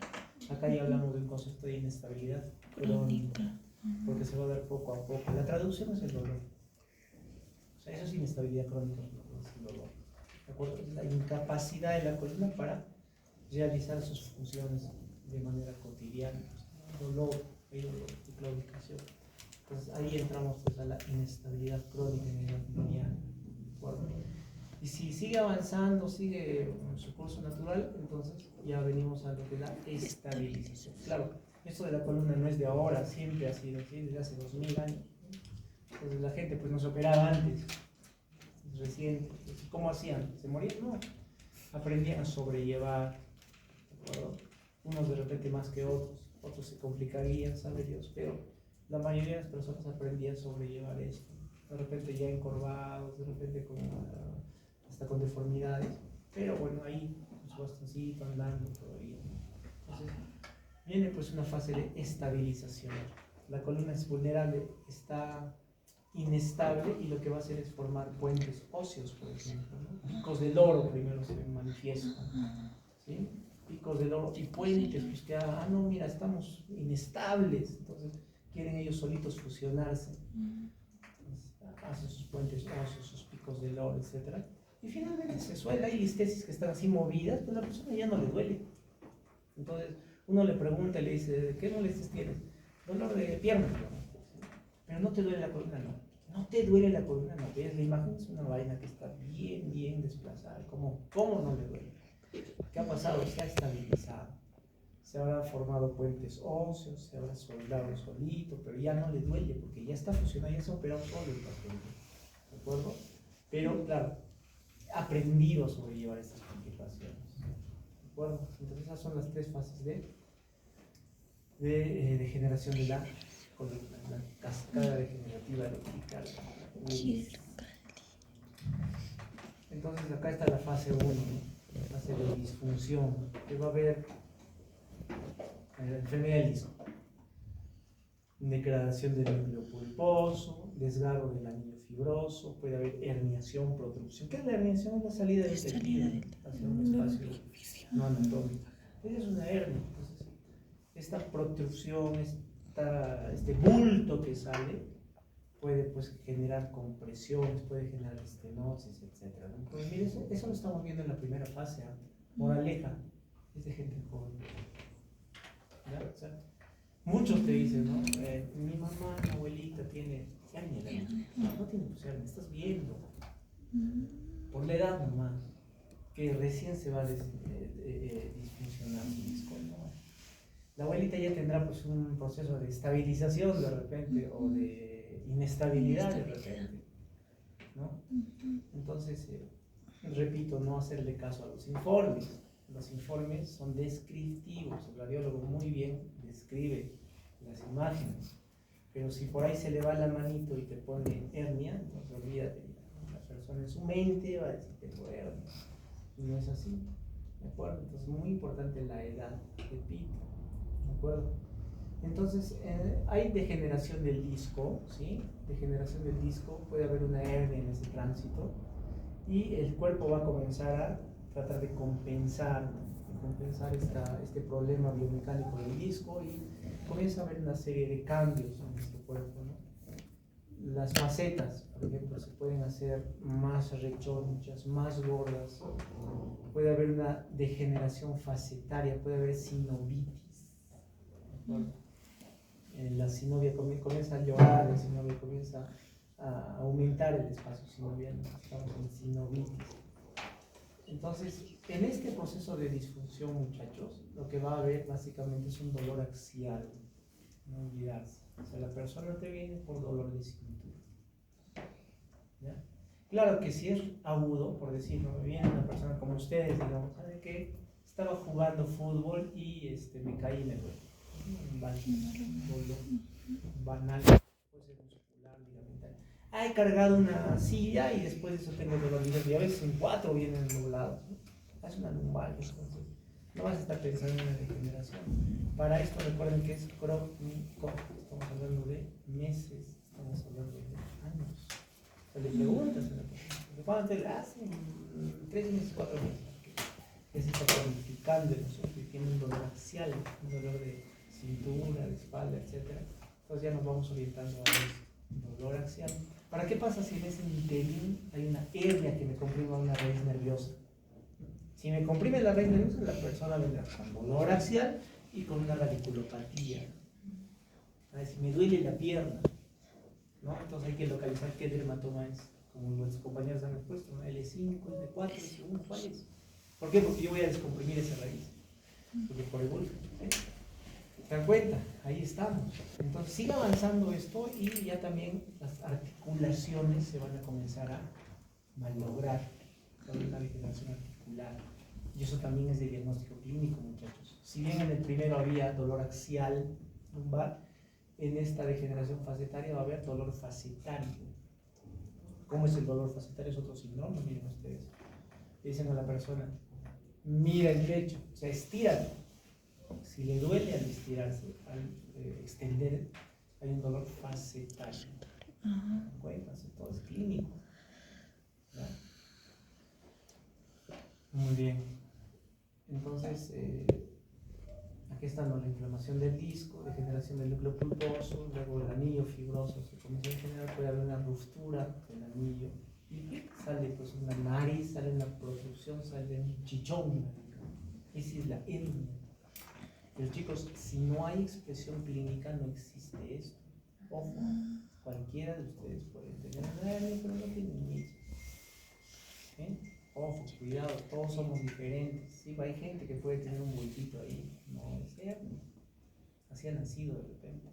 Acá ya hablamos de un concepto de inestabilidad crónica, porque se va a dar poco a poco. La traducción es el dolor. O sea, eso es inestabilidad crónica, es el dolor. ¿De acuerdo? Es la incapacidad de la columna para realizar sus funciones de manera cotidiana, dolor, y claudicación. Entonces ahí entramos pues, a la inestabilidad crónica en edad mediana. Y si sigue avanzando, sigue su curso natural, entonces ya venimos a lo que es la estabilización. Claro, esto de la columna no es de ahora, siempre ha sido así, desde hace 2000 años. Entonces la gente pues no se operaba antes, reciente. ¿Cómo hacían? ¿Se morían? No. Aprendían a sobrellevar, ¿de acuerdo? Unos de repente más que otros se complicarían, sabe Dios, pero la mayoría de las personas aprendían a sobrellevar esto. De repente ya encorvados, de repente hasta con deformidades, pero bueno, ahí con su bastoncito andando todavía. Entonces, viene pues una fase de estabilización. La columna es vulnerable, está inestable y lo que va a hacer es formar puentes óseos, por ejemplo, ¿no? Picos del oro primero se manifiestan, ¿sí? Picos del oro y puentes, pues que, no, mira, estamos inestables, entonces quieren ellos solitos fusionarse, hacen sus puentes óseos, sus picos del oro, etc. Y finalmente se suele, hay listesis que están así movidas, pues la persona ya no le duele. Entonces uno le pregunta y le dice, ¿qué molestias tienes? Dolor de pierna, pero no te duele la columna, no. No te duele la columna, no. ¿Ves? La imagen es una vaina que está bien desplazada. ¿Cómo no le duele? ¿Qué ha pasado? Está estabilizado. Se habrá formado puentes óseos, se habrá soldado solito, pero ya no le duele porque ya está fusionado, ya se ha operado todo el paciente. ¿De acuerdo? Pero, claro, ha aprendido a sobrellevar estas complicaciones. ¿De acuerdo? Entonces, esas son las tres fases de degeneración de la columna, la cascada degenerativa vertical. Entonces acá está la fase 1, ¿no? La fase de disfunción, que va a haber enfermedad del disco, degradación del núcleo pulposo, desgarro del anillo fibroso, puede haber herniación, protrupción. ¿Qué es la herniación? Es la salida del tejido hacia un espacio no anatómico. Esa es una hernia. Entonces, esta protrupción, este bulto que sale, puede pues, generar compresiones, puede generar estenosis, etc. Entonces, mire, eso lo estamos viendo en la primera fase. Moraleja, es de gente joven. ¿Ya? O sea, muchos te dicen, ¿no? Mi mamá, mi abuelita tiene hernia. No tiene pues hernia, estás viendo. Por la edad nomás, que recién se va a disfuncionar su disco, ¿no? La abuelita ya tendrá pues un proceso de estabilización de repente o de inestabilidad de repente, ¿no? Entonces, repito, no hacerle caso a los informes. Los informes son descriptivos, el radiólogo muy bien describe las imágenes, pero si por ahí se le va la manito y te pone hernia, entonces olvídate, la persona en su mente va a decir que tengo hernia, y no es así, ¿de acuerdo? Entonces, muy importante la edad, repito. ¿De acuerdo? Entonces, hay degeneración del disco, ¿sí? Degeneración del disco, puede haber una hernia en ese tránsito y el cuerpo va a comenzar a tratar de compensar este problema biomecánico del disco y comienza a haber una serie de cambios en nuestro cuerpo, ¿no? Las facetas, por ejemplo, se pueden hacer más rechonchas, más gordas, puede haber una degeneración facetaria, puede haber sinovitis. La sinovia comienza a llorar, la sinovia comienza a aumentar el espacio sinovial, estamos en sinovitis. Entonces, en este proceso de disfunción, muchachos, lo que va a haber básicamente es un dolor axial, no olvidarse. O sea, la persona te viene por dolor de cintura. ¿Ya? Claro que si es agudo, por decirlo, me viene una persona como ustedes, digamos, ¿sabe qué? Estaba jugando fútbol y me caí y me duele. Un dolor banal, puede ser muscular, ligamental. He cargado una silla y después de eso tengo dolor de y a veces en 4 vienen doblados, ¿no? Es una lumbalgia, entonces no vas a estar pensando en la degeneración. Para esto recuerden que es crónico, estamos hablando de meses, estamos hablando de años. O sea, le preguntas a la persona, ¿cuándo te la hacen? 3 meses, 4 meses. Que se está planificando el asunto y tiene un dolor axial, un dolor de cintura, de espalda, etc. Entonces ya nos vamos orientando a ese dolor axial. ¿Para qué pasa si en ese interín hay una hernia que me comprima una raíz nerviosa? Si me comprime la raíz nerviosa, la persona vendrá con dolor axial y con una radiculopatía. Si me duele la pierna, ¿no? Entonces hay que localizar qué dermatoma es, como nuestros compañeros han expuesto, ¿no? L5, L4, L1, ¿cuál es? ¿Por qué? Porque yo voy a descomprimir esa raíz. Porque por el golpe, ¿se dan cuenta? Ahí estamos. Entonces sigue avanzando esto y ya también las articulaciones se van a comenzar a malograr. Una degeneración articular. Y eso también es de diagnóstico clínico, muchachos. Si bien en el primero había dolor axial lumbar, en esta degeneración facetaria va a haber dolor facetario. ¿Cómo es el dolor facetario? Es otro síndrome, miren ustedes. Le dicen a la persona, mira el pecho, o sea, estíralo. Si le duele al estirarse, al extender, hay un dolor facetario. Cuéntanse, todo es clínico. ¿Ya? Muy bien. Entonces, aquí está, ¿no?, la inflamación del disco, degeneración del núcleo pulposo, luego el anillo fibroso se comienza a generar, puede haber una ruptura del anillo y sale pues una nariz, sale una protrusión, sale un chichón. Esa es la hernia. Pero chicos, si no hay expresión clínica, no existe esto. Ojo, cualquiera de ustedes puede tener una hernia, pero no tienen nicho. Ojo, cuidado, todos somos diferentes. Sí, hay gente que puede tener un bultito ahí, no es hernia. Así ha nacido de repente.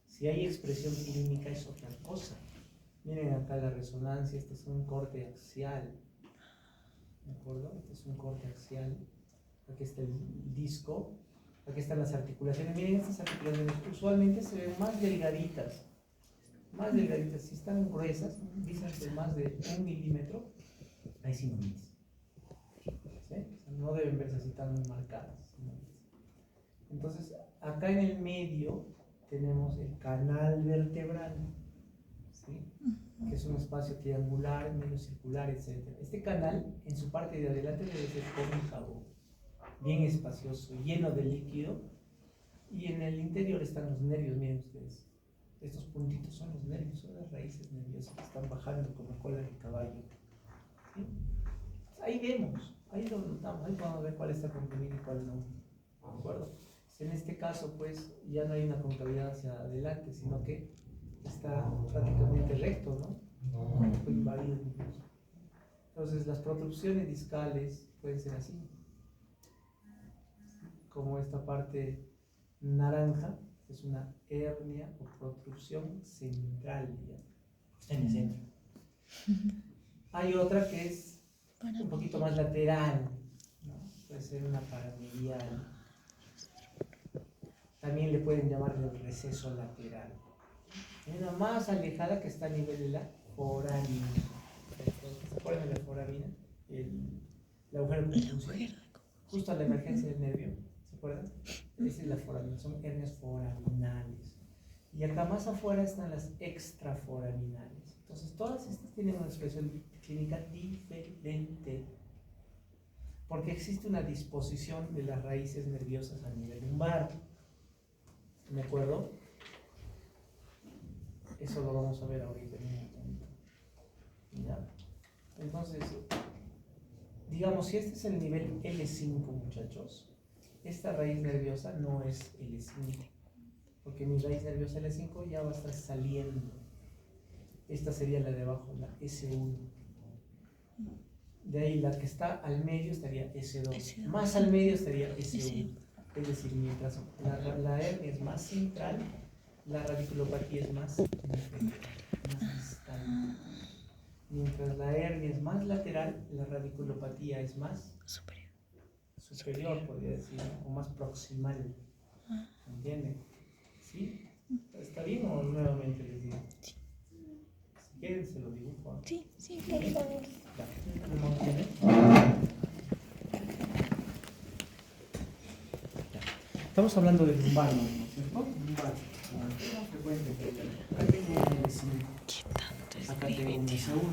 Si hay expresión clínica es otra cosa. Miren acá la resonancia, este es un corte axial. ¿De acuerdo? Este es un corte axial. Aquí está el disco. Aquí están las articulaciones. Miren, estas articulaciones usualmente se ven más delgaditas. Más delgaditas. Si están gruesas, dicen de más de 1 milímetro, ahí sí no mides. ¿Sí? O sea, no deben verse así tan marcadas. Entonces, acá en el medio tenemos el canal vertebral, ¿sí?, que es un espacio triangular, medio circular, etc. Este canal, en su parte de adelante, debe ser cóncavo, bien espacioso, lleno de líquido, y en el interior están los nervios. Miren ustedes, estos puntitos son los nervios, son las raíces nerviosas que están bajando como cola de caballo. ¿Sí? Ahí vemos, ahí lo notamos, ahí podemos ver cuál está comprimido y cuál no. ¿De acuerdo? En este caso, pues, ya no hay una concavidad hacia adelante, sino que está prácticamente recto, ¿no? Fue invadido incluso. Entonces, las protrupciones discales pueden ser así, como esta parte naranja, es una hernia o protrupción central, ya está en el centro. Hay otra que es un poquito más lateral, ¿no? Puede ser una paramedial. También le pueden llamar el receso lateral. Hay una más alejada que está a nivel de la foramina. ¿Se acuerdan de la foramina? El agujero de conjunción. Justo a la emergencia del nervio. ¿Se acuerdan? Esa es la foramina. Son hernias foraminales. Y acá más afuera están las extraforaminales. Entonces, todas estas tienen una expresión clínica diferente. Porque existe una disposición de las raíces nerviosas a nivel lumbar. ¿De acuerdo? Eso lo vamos a ver ahorita en un momento. ¿Ya? Entonces, digamos, si este es el nivel L5, muchachos, esta raíz nerviosa no es L5, porque mi raíz nerviosa L5 ya va a estar saliendo. Esta sería la de abajo, la S1. De ahí la que está al medio estaría S2. Más al medio estaría S1. Es decir, mientras la hernia es más central, la radiculopatía es más inferior, más distal. Mientras la hernia es más lateral, la radiculopatía es más superior, podría decir, ¿no?, o más proximal. ¿Entienden? ¿Sí? ¿Está bien o nuevamente les digo? Si quieren se lo dibujo. Sí, sí, por favor. Estamos hablando de lumbar, ¿no? ¿Cierto? Lumbar. Es frecuente. Acá tengo un L5. Acá tengo un S1.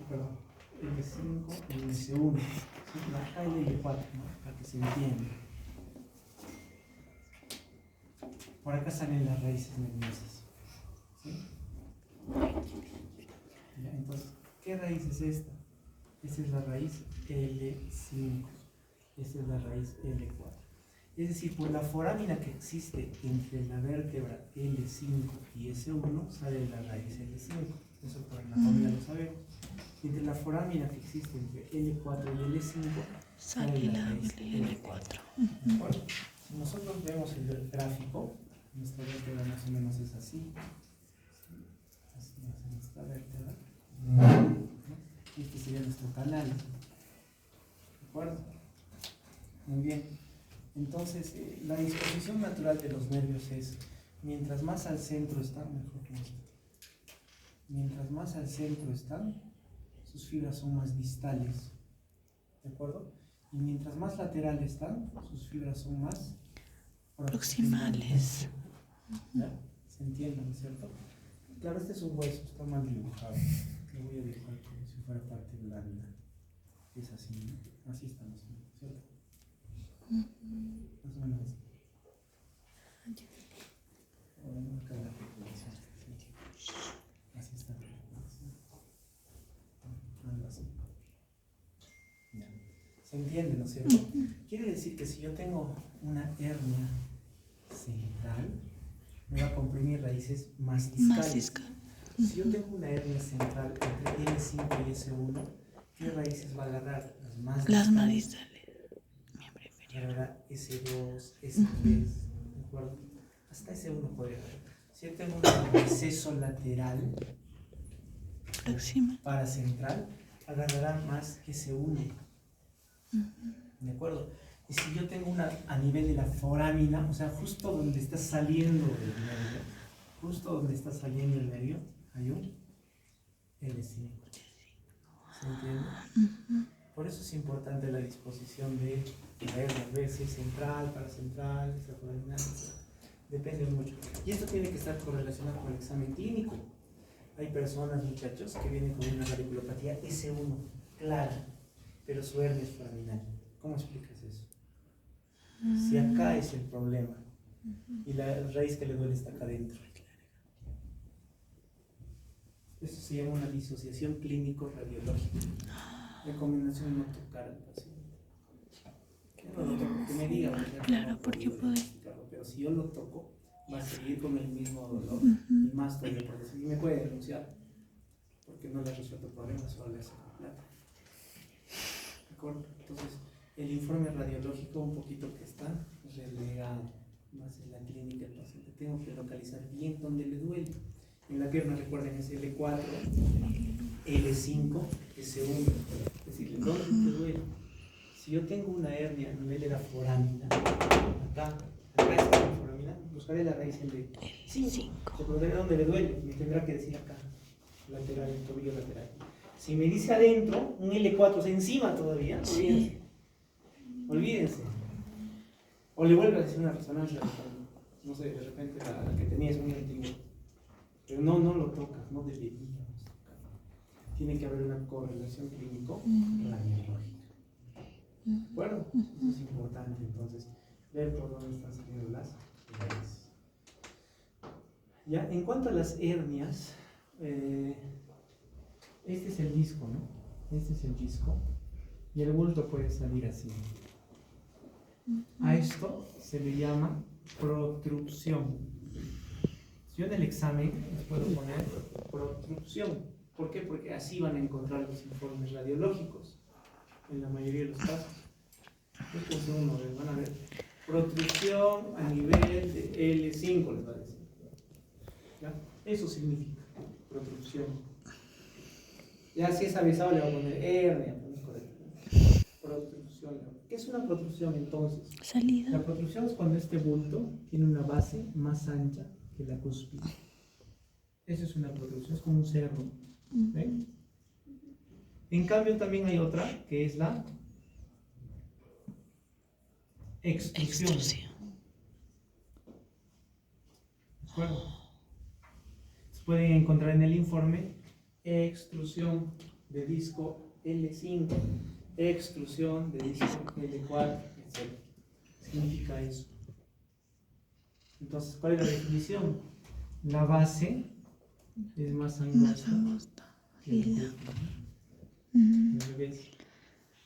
Perdón. L5 y S1. Acá hay L4, ¿no? Para que se entienda. Por acá salen las raíces nerviosas. ¿Sí? Ya, entonces, ¿qué raíz es esta? Esta es la raíz L5. Esta es la raíz L4. Es decir, por la forámina que existe entre la vértebra L5 y S1 sale la raíz L5. Eso por anatomía lo sabemos. Entre la forámina que existe entre L4 y L5 sale la raíz L4. Bueno, si nosotros vemos el gráfico, nuestra vértebra más o menos es así. Así es nuestra vértebra. Este sería nuestro canal. ¿De acuerdo? Muy bien. Entonces, la disposición natural de los nervios es, mientras más al centro están, mejor que esto. Mientras más al centro están, sus fibras son más distales. ¿De acuerdo? Y mientras más lateral están, sus fibras son más proximales. ¿Ya? ¿Se entiende, no es cierto? Claro, este es un hueso, está mal dibujado. Lo voy a dibujar como si fuera parte blanda. Es así, ¿no? Así está más o menos, ¿cierto? Más o menos así. Acá la articulación. Así está. Algo así. Ya. ¿Se entiende, no es cierto? Quiere decir que si yo tengo una hernia central, me va a comprimir raíces más discales. Si yo tengo una hernia central entre L5 y S1, ¿qué raíces va a agarrar? Las más distales. Agarrará S2, S3, ¿de acuerdo? Hasta S1 puede agarrar. Si yo tengo un receso lateral paracentral, agarrará más S1. ¿De acuerdo? Y si yo tengo una a nivel de la forámina, o sea, justo donde está saliendo el nervio, justo donde está saliendo el nervio, hay un L5. ¿Se entiende? Por eso es importante la disposición de la hernia, ver si es central, paracentral, foraminal, depende mucho. Y esto tiene que estar correlacionado con el examen clínico. Hay personas, muchachos, que vienen con una radiculopatía S1 clara, pero su hernia es foraminal. ¿Cómo explicas eso? Si acá es el problema y la raíz que le duele está acá adentro. Eso se llama una disociación clínico-radiológica. Recomendación no tocar al paciente. Yo no lo toco, que me diga. Claro, porque puede. Pero si yo lo toco, va a seguir con el mismo dolor y más todavía por decir, y me puede denunciar porque no le ha resuelto problemas, solo le hace con plata. ¿De acuerdo? Entonces, el informe radiológico un poquito que está relegado, más en la clínica del paciente. Tengo que localizar bien dónde le duele. En la pierna, recuerden, es L4, L5, S1. Es decir, ¿dónde te duele? Si yo tengo una hernia a nivel de la forámina, acá está la forámina, buscaré la raíz L5. Se preguntaré dónde le duele, me tendrá que decir acá, lateral, el tobillo lateral. Si me dice adentro, un L4, o sea, encima todavía, olvídense. O le vuelve a decir una resonancia, no sé, de repente la que tenía es muy antigua. Pero no lo tocas, no deberíamos tocar. Tiene que haber una correlación clínico-radiológica. ¿De acuerdo? Eso es importante, entonces, ver por dónde están saliendo las raíces. Ya, en cuanto a las hernias, este es el disco, ¿no? Este es el disco. Y el bulto puede salir así. A esto se le llama protrusión. Yo en el examen les puedo poner protrusión. ¿Por qué? Porque así van a encontrar los informes radiológicos en la mayoría de los casos. Esto es uno, van a ver protrusión a nivel de L5, les va a decir. ¿Ya? Eso significa protrusión. Ya si es avisado le va a poner hernia, no es correcto. Protrusión. ¿Qué es una protrusión entonces? Salida. La protrusión es cuando este bulto tiene una base más ancha que la cúspide. Eso es una protrusión, es como un cerro. ¿Ven? En cambio también hay otra que es la extrusión. ¿De acuerdo? Pueden encontrar en el informe extrusión de disco L5, extrusión de disco L4, etc. Significa eso. Entonces, ¿cuál es la definición? La base es más angosta que la cúspide. En el bebé es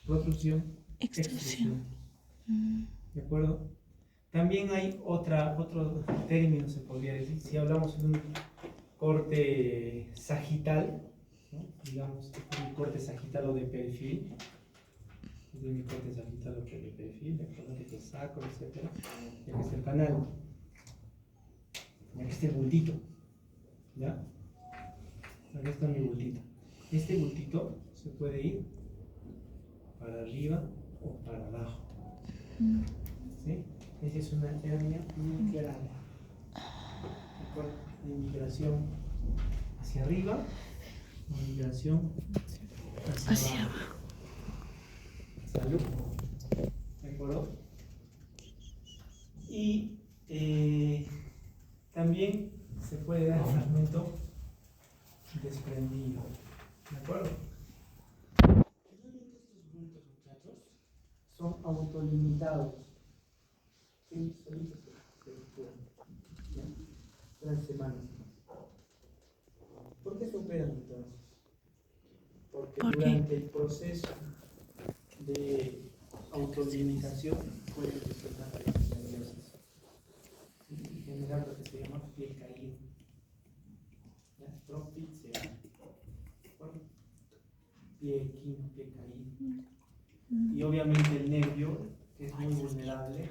protrusión, Extrusión. extrusión. ¿De acuerdo? También hay otro término, se podría decir, si hablamos de un corte sagital, ¿no? Digamos, un corte sagital o de perfil, de mi corte sagital o de perfil, de acuerdo que es sacro, etc. Y aquí está el canal, y aquí está el bultito, ¿ya? Aquí está mi bultito. Este bultito se puede ir para arriba o para abajo, ¿sí? Esa es una hernia migrada, ¿de acuerdo? De migración hacia arriba o migración hacia abajo. Salud, ¿de acuerdo? Y también se puede dar fragmento desprendido, ¿de acuerdo? Realmente estos bultos, muchachos, son autolimitados. Sí, solitos se curan, ¿ya? Durante semanas. ¿Por qué se operan entonces? Porque durante el proceso de autolimitación pueden presentar raíces nerviosas y generar lo que se llama pie caído. ¿Ya? Propizia. Pie equino, pie caído. Y obviamente el nervio, que es muy vulnerable,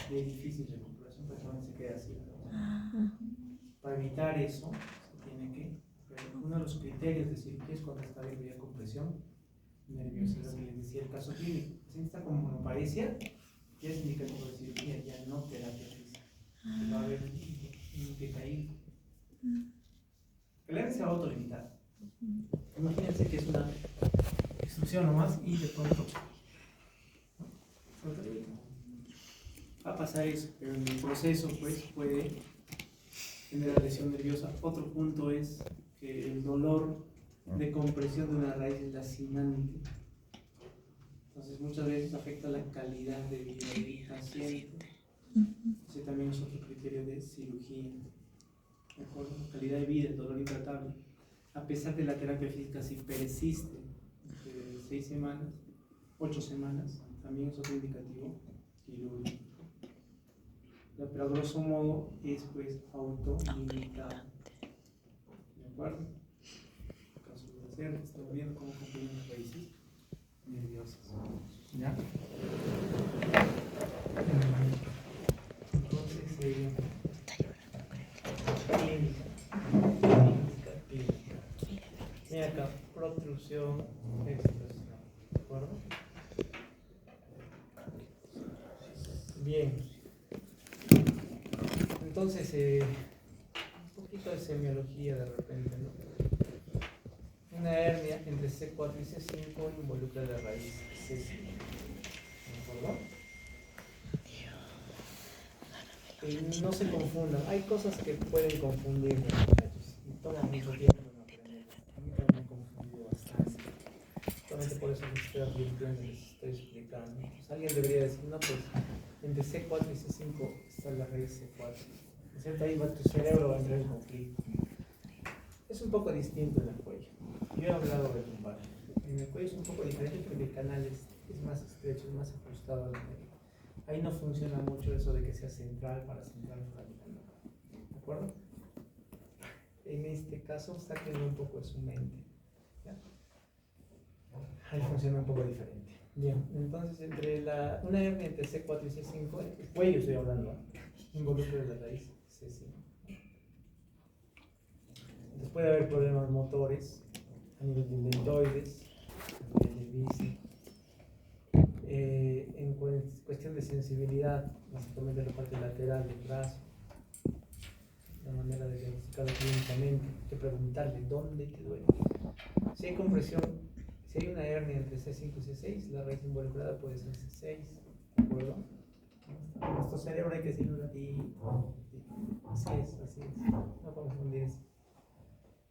de difícil recuperación, pero también se queda así, ¿no? Para evitar eso, se tiene que, uno de los criterios de cirugía es cuando está de compresión nerviosa, lo que les decía el caso clínico. Si está como monoparesia, ya es indicativo de cirugía, ya no terapia física. Va a haber un pie caído. El hernia se va a autolimitar. Imagínense que es una extrusión nomás y de pronto va a pasar eso, pero en el proceso pues puede generar lesión nerviosa. Otro punto es que el dolor de compresión de una raíz es lacinante. Entonces muchas veces afecta la calidad de vida del paciente. Ese también es otro criterio de cirugía. ¿De acuerdo? Calidad de vida, el dolor intratable. A pesar de la terapia física, si persiste entre 6 semanas, 8 semanas, también es otro indicativo quirúrgico. Pero a grosso modo es pues autolimitado. ¿De acuerdo? En caso de hacer, estamos viendo cómo componen las raíces nerviosas. ¿Ya? Entonces, clínica. Mira acá, protrusión, extrusión. ¿De acuerdo? Bien. Entonces, un poquito de semiología de repente, ¿no? Una hernia entre C4 y C5 involucra la raíz C5. ¿De acuerdo? No se confundan. Hay cosas que pueden confundir, muchachos. Y toma mucho tiempo en aprender. A mí también me he confundido bastante. Solamente por eso les estoy advirtiendo, les estoy explicando. Pues alguien debería decir, no, pues entre C4 y C5 está la raíz C4. ¿No es cierto? Ahí va tu cerebro, va a entrar en conflicto. Es un poco distinto en el cuello. Yo he hablado de lumbar. En el cuello es un poco diferente porque el canal es más estrecho, es más ajustado al medio. Ahí no funciona mucho eso de que sea central para central frontal. ¿De acuerdo? En este caso, sáquenle un poco de su mente. ¿Ya? Ahí funciona un poco diferente. Bien, entonces una hernia entre C4 y C5, el cuello estoy hablando, involucra la raíz C5. Entonces puede haber problemas motores a nivel de deltoides, a nivel del bíceps. En cuestión de sensibilidad, básicamente la parte lateral del brazo, la manera de diagnosticarlo clínicamente, hay que preguntarle dónde te duele. Si hay compresión, si hay una hernia entre C5 y C6, la raíz involucrada puede ser C6, ¿de acuerdo? En nuestro cerebro hay que decirlo un ratito. Así es, no confundir eso.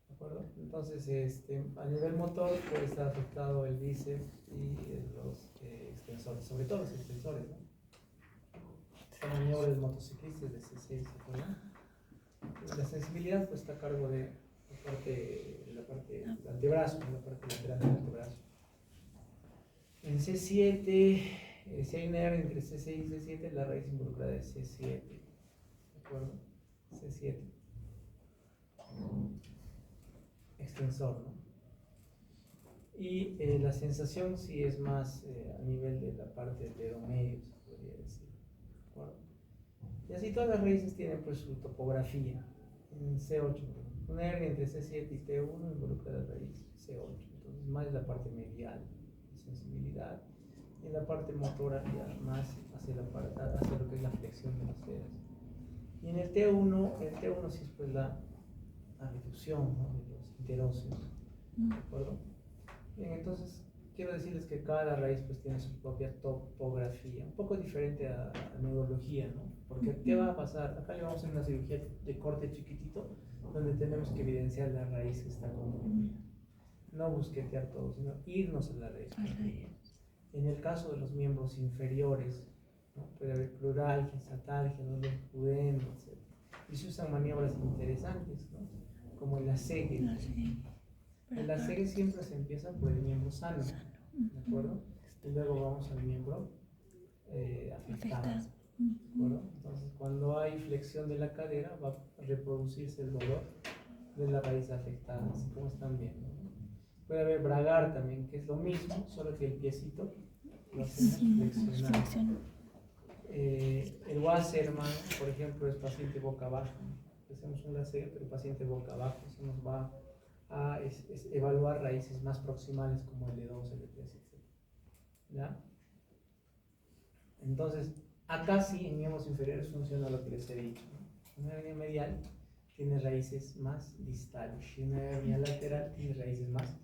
¿De acuerdo? Entonces, a nivel motor puede estar afectado el bíceps y los extensores, sobre todo los extensores, ¿no? Esta maniobra del motociclista es de C6, ¿de acuerdo? La sensibilidad pues está a cargo de la parte del antebrazo, la parte lateral del antebrazo. En C7, si hay una hernia entre C6 y C7, la raíz involucrada es C7. ¿De acuerdo? C7. Extensor, ¿no? Y la sensación sí es más a nivel de la parte del dedo medio, se podría decir. ¿De acuerdo? Y así todas las raíces tienen pues su topografía. En C8, una hernia entre C7 y T1 involucra la raíz C8. Entonces más la parte medial, sensibilidad, y la parte motora ya más hacia lo que es la flexión de las dedos. Y en el T1 sí es pues la reducción, ¿no?, de los interóseos. ¿De acuerdo? Bien, entonces quiero decirles que cada raíz pues tiene su propia topografía, un poco diferente a neurología, ¿no? Porque ¿qué va a pasar? Acá le vamos a hacer una cirugía de corte chiquitito, donde tenemos que evidenciar la raíz que está confundida. No busquetear todo, sino irnos a la raíz. En el caso de los miembros inferiores, ¿no?, puede haber pluralgia, satalgia, dolor pudendo, etc. Y se usan maniobras interesantes, ¿no?, como el asegue. El asegue siempre se empieza por el miembro sano, ¿de acuerdo? Y luego vamos al miembro afectado, ¿de acuerdo? Entonces, cuando hay flexión de la cadera, va a reproducirse el dolor de la raíz afectada, así como están viendo, ¿no? Puede haber bragar también, que es lo mismo, solo que el piecito lo hacemos flexionar. El Wasserman, por ejemplo, es paciente boca abajo, ¿no? Hacemos un lasero, pero paciente boca abajo, eso nos va a evaluar raíces más proximales como L2, L3, etc. ¿Ya? Entonces, acá sí, en miembros inferiores funciona lo que les he dicho, ¿no? Una hernia medial tiene raíces más distales y una hernia lateral tiene raíces más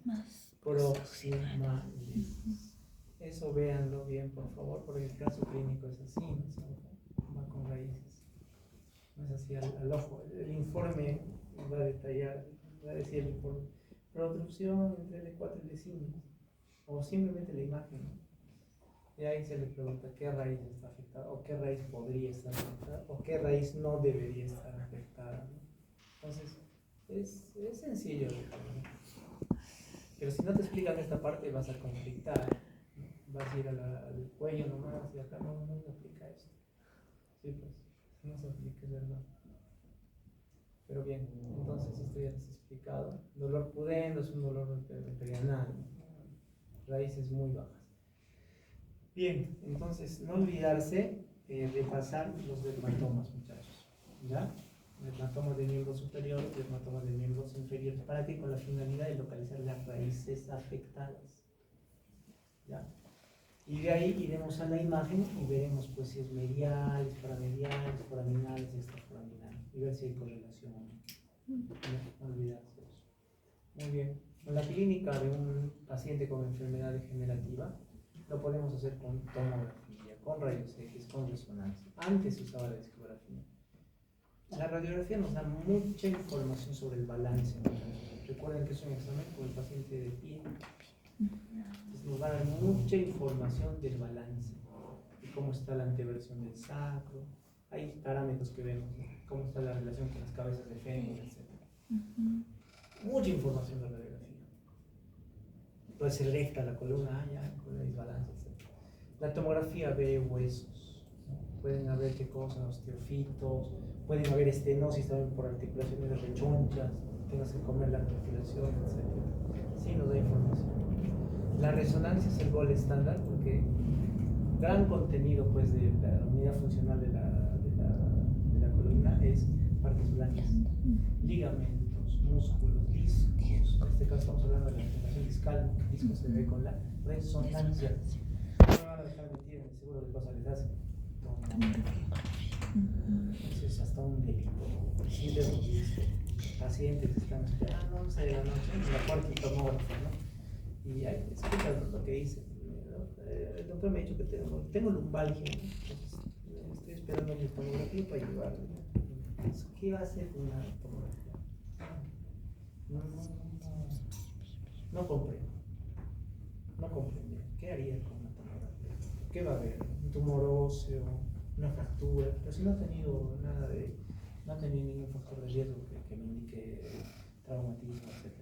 proximales. Eso véanlo bien, por favor, porque el caso clínico es así, ¿no? Va con raíces. No es así al ojo. El informe va a detallar, va a decir el informe, producción entre L4 y L5, o simplemente la imagen, ¿no? Y ahí se le pregunta qué raíz está afectada, o qué raíz podría estar afectada, o qué raíz no debería estar afectada, ¿no? Entonces, es sencillo, ¿no? Pero si no te explican esta parte, vas a conflictar, ¿no? Vas a ir al cuello nomás, y acá no se aplica esto. Sí, pues, no se aplica, es verdad. Pero bien, entonces esto ya les he explicado. Dolor pudendo es un dolor perianal, ¿no? Raíces muy bajas. Bien, entonces no olvidarse repasar los dermatomas, muchachos, ¿ya? Dermatomas de miembros superiores, dermatomas de miembros inferiores. ¿Para qué? Con la finalidad de localizar las raíces afectadas, ¿ya? Y de ahí iremos a la imagen y veremos pues si es medial, es paramedial, es foraminal, es extraforaminal, y ver si hay correlación o no. No olvidarse de eso. Muy bien. En la clínica de un paciente con enfermedad degenerativa, lo podemos hacer con tomografía, con rayos X, con resonancia. Antes se usaba la discografía. La radiografía nos da mucha información sobre el balance, ¿no? Recuerden que es un examen con el paciente de pie. Entonces nos va a dar mucha información del balance, de cómo está la anteversión del sacro. Hay parámetros que vemos, ¿no? Cómo está la relación con las cabezas de fémur, etc. Mucha información de la radiografía. Puede ser recta la columna, con el desbalance, etc. La tomografía ve huesos, ¿no? Pueden haber qué cosas, osteofitos, pueden haber estenosis también por articulaciones rechonchas, tengas que comer la articulación, etc. Sí nos da información. La resonancia es el gol estándar porque gran contenido pues de la unidad funcional de la columna es partes blandas, ligamentos, músculos, discos. En este caso estamos hablando de la articulación discal, que el disco se ve con la resonancia. No me van a dejar mentir, seguro de cosas les hace. Eso es hasta un delito. Sí, lo hemos visto. Pacientes que están esperando 11 de la noche en la cuarta tomógrafa, ¿no? Y ahí escuchas lo que dice. El doctor me ha dicho que tengo lumbalgia, ¿no? Entonces estoy esperando mi tomografía para llevarlo. ¿Qué va a hacer con una tomografía? No comprendo. No comprendo. ¿Qué haría con una tomografía? ¿Qué va a haber? Un tumor óseo, una fractura. Pero si no ha tenido nada no ha tenido ningún factor de riesgo que me indique traumatismo, etc.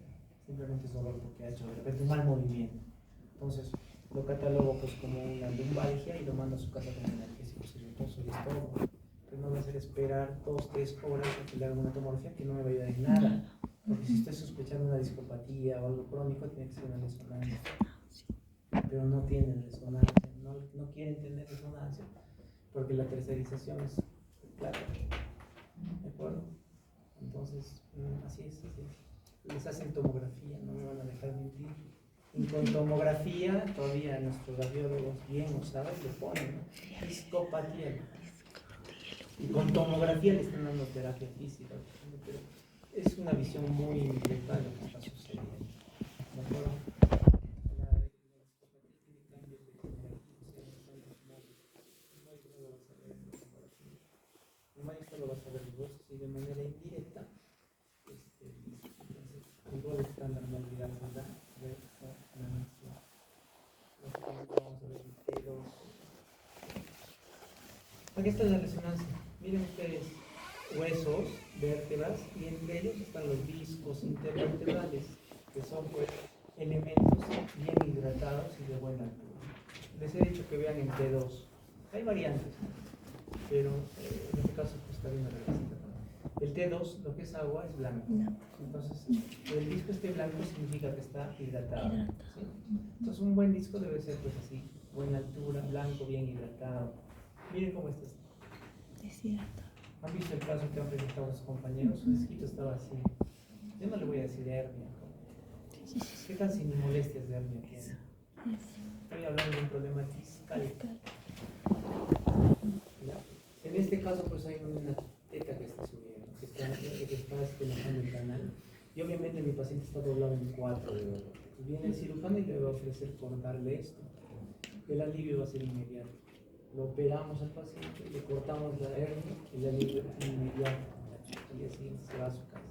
Simplemente es dolor porque ha hecho de repente un mal movimiento. Entonces, lo catalogo pues como una lumbalgia y lo mando a su casa con un analgésico y reposo y es todo. Pero no va a hacer esperar 2-3 horas a que le haga una tomografía que no me va a ayudar en nada. Porque si estoy sospechando una discopatía o algo crónico, tiene que ser una resonancia. Pero no tienen resonancia, no quieren tener resonancia porque la tercerización es plata. ¿De acuerdo? Entonces, así es. Les hacen tomografía, no me van a dejar mentir. Y con tomografía, todavía nuestros radiólogos bien usados le ponen, ¿no? Discopatía. Y con tomografía le están dando terapia física. Pero es una visión muy indirecta de lo que está sucediendo. ¿De acuerdo? La discopatía tiene cambios de generación, cambios móviles. El médico no lo va a saber en la tomografía. El médico lo va a saber vos, si de manera indirecta. Igual está la normalidad, ¿verdad? Vamos a ver el T2. Aquí está la resonancia. Miren ustedes, huesos, vértebras, y entre ellos están los discos intervertebrales, que son pues elementos bien hidratados y de buena altura. Les he dicho que vean en T2. Hay variantes, pero en este caso pues está bien la regla. El T2, lo que es agua, es blanco. Entonces, el disco esté blanco significa que está hidratado. ¿Sí? Entonces, un buen disco debe ser pues así, buena altura, blanco, bien hidratado. Miren cómo está. Deshidratado. ¿Han visto el caso que han presentado los compañeros? Su disquito estaba así. Yo no le voy a decir hernia. ¿Qué tal si ni molestias de hernia tiene? Estoy hablando de un problema discal. En este caso, pues hay una teta que está subiendo, que está bajando el canal. Y obviamente mi paciente está doblado en 4 de dolor. Viene el cirujano y le va a ofrecer cortarle esto. El alivio va a ser inmediato. Lo operamos al paciente, le cortamos la hernia y el alivio inmediato. Al día siguiente se va a su casa.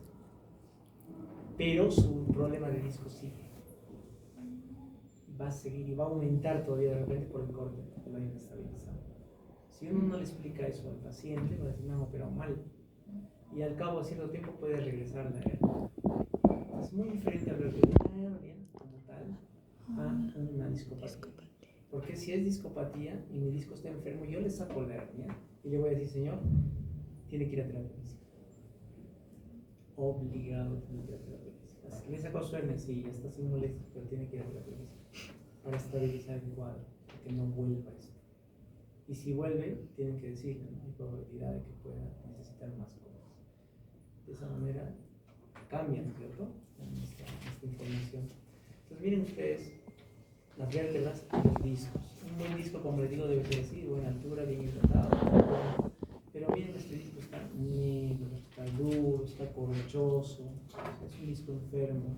Pero su problema de disco sigue. Va a seguir y va a aumentar todavía de repente por el corte, porque lo hayan estabilizado. Si uno no le explica eso al paciente, va a decir, me han operado mal. Y al cabo de cierto tiempo puede regresar la hernia. Es muy diferente hablar de una hernia como tal a una discopatía. Porque si es discopatía y mi disco está enfermo, yo le saco la hernia y le voy a decir, señor, tiene que ir a terapia física. Obligado tiene que ir a terapia física. Así que le saco su hernia, sí, ya está sin molestia, pero tiene que ir a terapia física para estabilizar el cuadro, que no vuelva esto. Y si vuelve, tienen que decirle, ¿no? Hay probabilidad de que pueda necesitar más cosas. De esa manera cambian, ¿cierto? Esta información. Entonces miren ustedes las vértebras y los discos. Un buen disco, como les digo, debe ser así, de buena altura, bien hidratado. Pero miren, este disco está negro, está duro, está corchoso. Es un disco enfermo.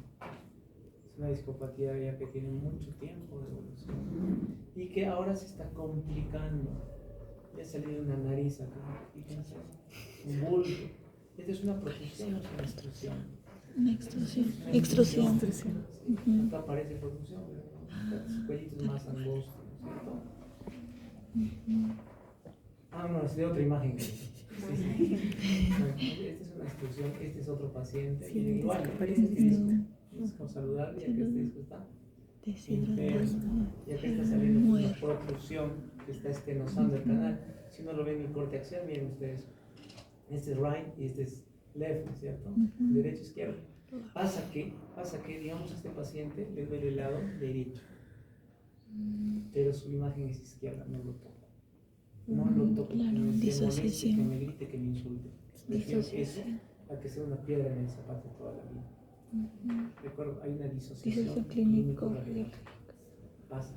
Es una discopatía ya que tiene mucho tiempo de evolución y que ahora se está complicando. Ya ha salido una nariz acá, fíjense, un bulto. Esta es una protusión, no es una extrusión. Una extrusión. Acá parece protusión, pero su cuellito es más angosto, ¿no es cierto? Ah, no, es de otra imagen. Esta es una extrusión, este es otro paciente. Sí, igual, es saludable, ya que este disco está enfermo, ya que está saliendo una protrusión que está estenosando el canal. Si uno lo ve en el corte axial, miren ustedes, este es right y este es left, ¿no es cierto? Derecho, izquierdo. Pasa que, digamos, a este paciente le duele el lado derecho, pero su imagen es izquierda, no lo toco. No lo toco, que me moleste, que me grite, que me insulte. Prefiero eso a que sea una piedra en el zapato toda la vida. Recuerdo, hay una disociación clínico. Pasa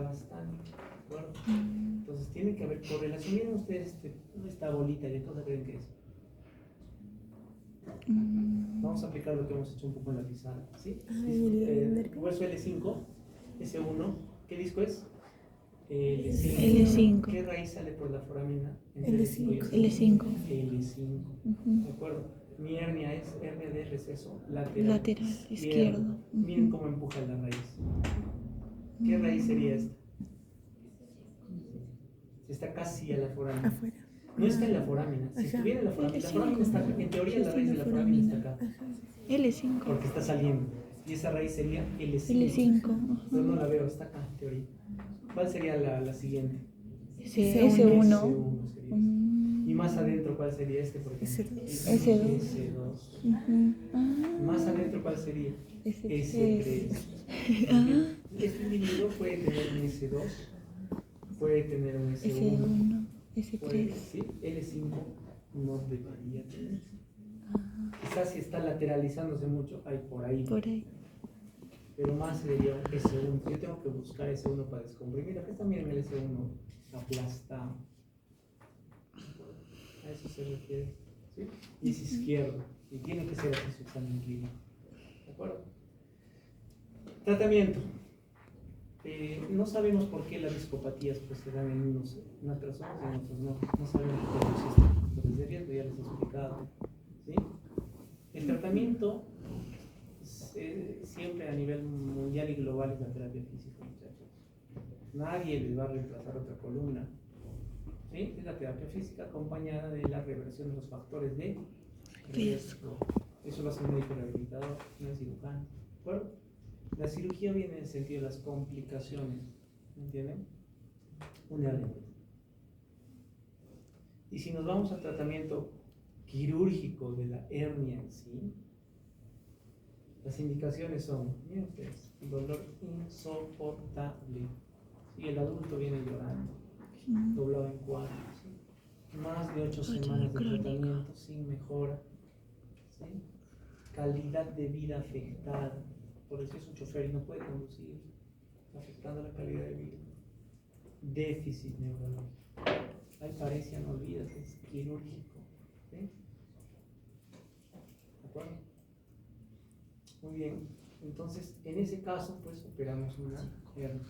bastante. ¿De acuerdo? Entonces tiene que haber correlación. Miren ustedes esta bolita, ¿qué cosa creen que es? Vamos a aplicar lo que hemos hecho un poco en la pizarra. ¿Sí? Hueso L5, S1, ¿qué disco es? L5. ¿Qué raíz sale por la foramina? L5. L5. ¿De acuerdo? Mi hernia es hernia de receso lateral izquierdo. Miren cómo empuja la raíz. ¿Qué raíz sería esta? Está casi a la foramina. Afuera. No está en la foramina. Si estuviera en la foramina está acá. En teoría la raíz de la foramina está acá. L5. Porque está saliendo. Y esa raíz sería L5. L5. Pero no la veo, está acá en teoría. ¿Cuál sería la siguiente? S1. S1 sería. Y más adentro, ¿cuál sería este? Por ejemplo? S2. S2. Más adentro, ¿cuál sería? S3. Este individuo puede tener un S2, puede tener un S1, S3. sí, L5 no debería tener. Quizás si está lateralizándose mucho, hay por ahí. Pero más sería un S1. Yo tengo que buscar S1 para descomprimir. Acá también el S1 aplastado. A eso se refiere. ¿Sí? Y es izquierdo. Y tiene que ser así su examen clínico. ¿De acuerdo? Tratamiento. No sabemos por qué las discopatías pues, se dan en unas personas y en otras no. No sabemos por qué existen. Los de riesgo ya les he explicado. ¿Sí? El tratamiento siempre a nivel mundial y global es la terapia física, muchachos. Nadie les va a reemplazar otra columna. ¿Sí? Es la terapia física acompañada de la reversión de los factores de riesgo. Eso lo hace un médico rehabilitador, no el cirujano. ¿De acuerdo? La cirugía viene en el sentido de las complicaciones. ¿Me entienden? Una hernia. Y si nos vamos al tratamiento quirúrgico de la hernia en sí, las indicaciones son, miren ustedes, dolor insoportable. Y el adulto viene llorando, doblado en 4, ¿sí? Más de 8 semanas de tratamiento sin mejora, ¿sí? Calidad de vida afectada. Por eso es un chofer y no puede conducir, afectando la calidad de vida. Déficit neurológico. Hay parecia, no olvides, es quirúrgico. ¿Sí? ¿De acuerdo? Muy bien. Entonces, en ese caso, pues operamos una hernia.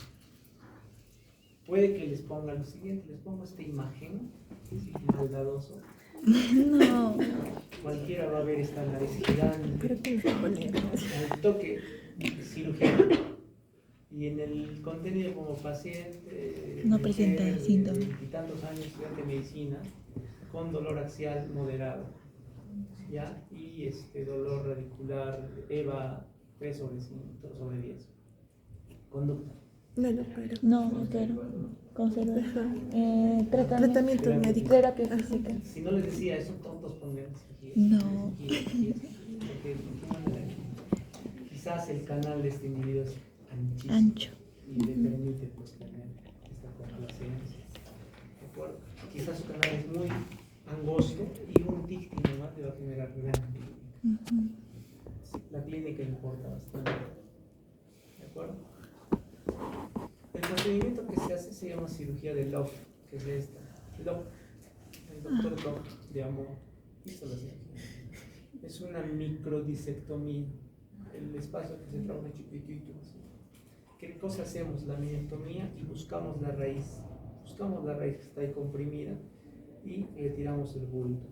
Puede que les ponga lo siguiente, les pongo esta imagen, ¿sí? Maldadoso. No. Cualquiera va a ver esta nariz gigante. Al toque, cirugía. Y en el contenido como paciente, No presenta síntomas. Y tantos años estudiante de medicina, con dolor axial moderado, ¿ya? Y dolor radicular, EVA 3 sobre 5, sobre 10. Conducta. No, pero conserva. Tratamiento médico. Terapia física. Si no les decía eso, tontos pondrían cirugía. No. Porque quizás el canal de este individuo es anchísimo. Ancho. Y le permite pues tener esta complacencia. ¿De acuerdo? Quizás su canal es muy angosto y un tic nomás le va a generar gran clínica. La clínica importa bastante. ¿De acuerdo? El procedimiento que se hace se llama cirugía de Love, que es esta. Love, el doctor Love de amor hizo la cirugía. Es una microdisectomía. El espacio que se trabaja chiquitito. ¿Qué cosa hacemos? La miotomía y buscamos la raíz. Buscamos la raíz que está ahí comprimida y retiramos el bulto.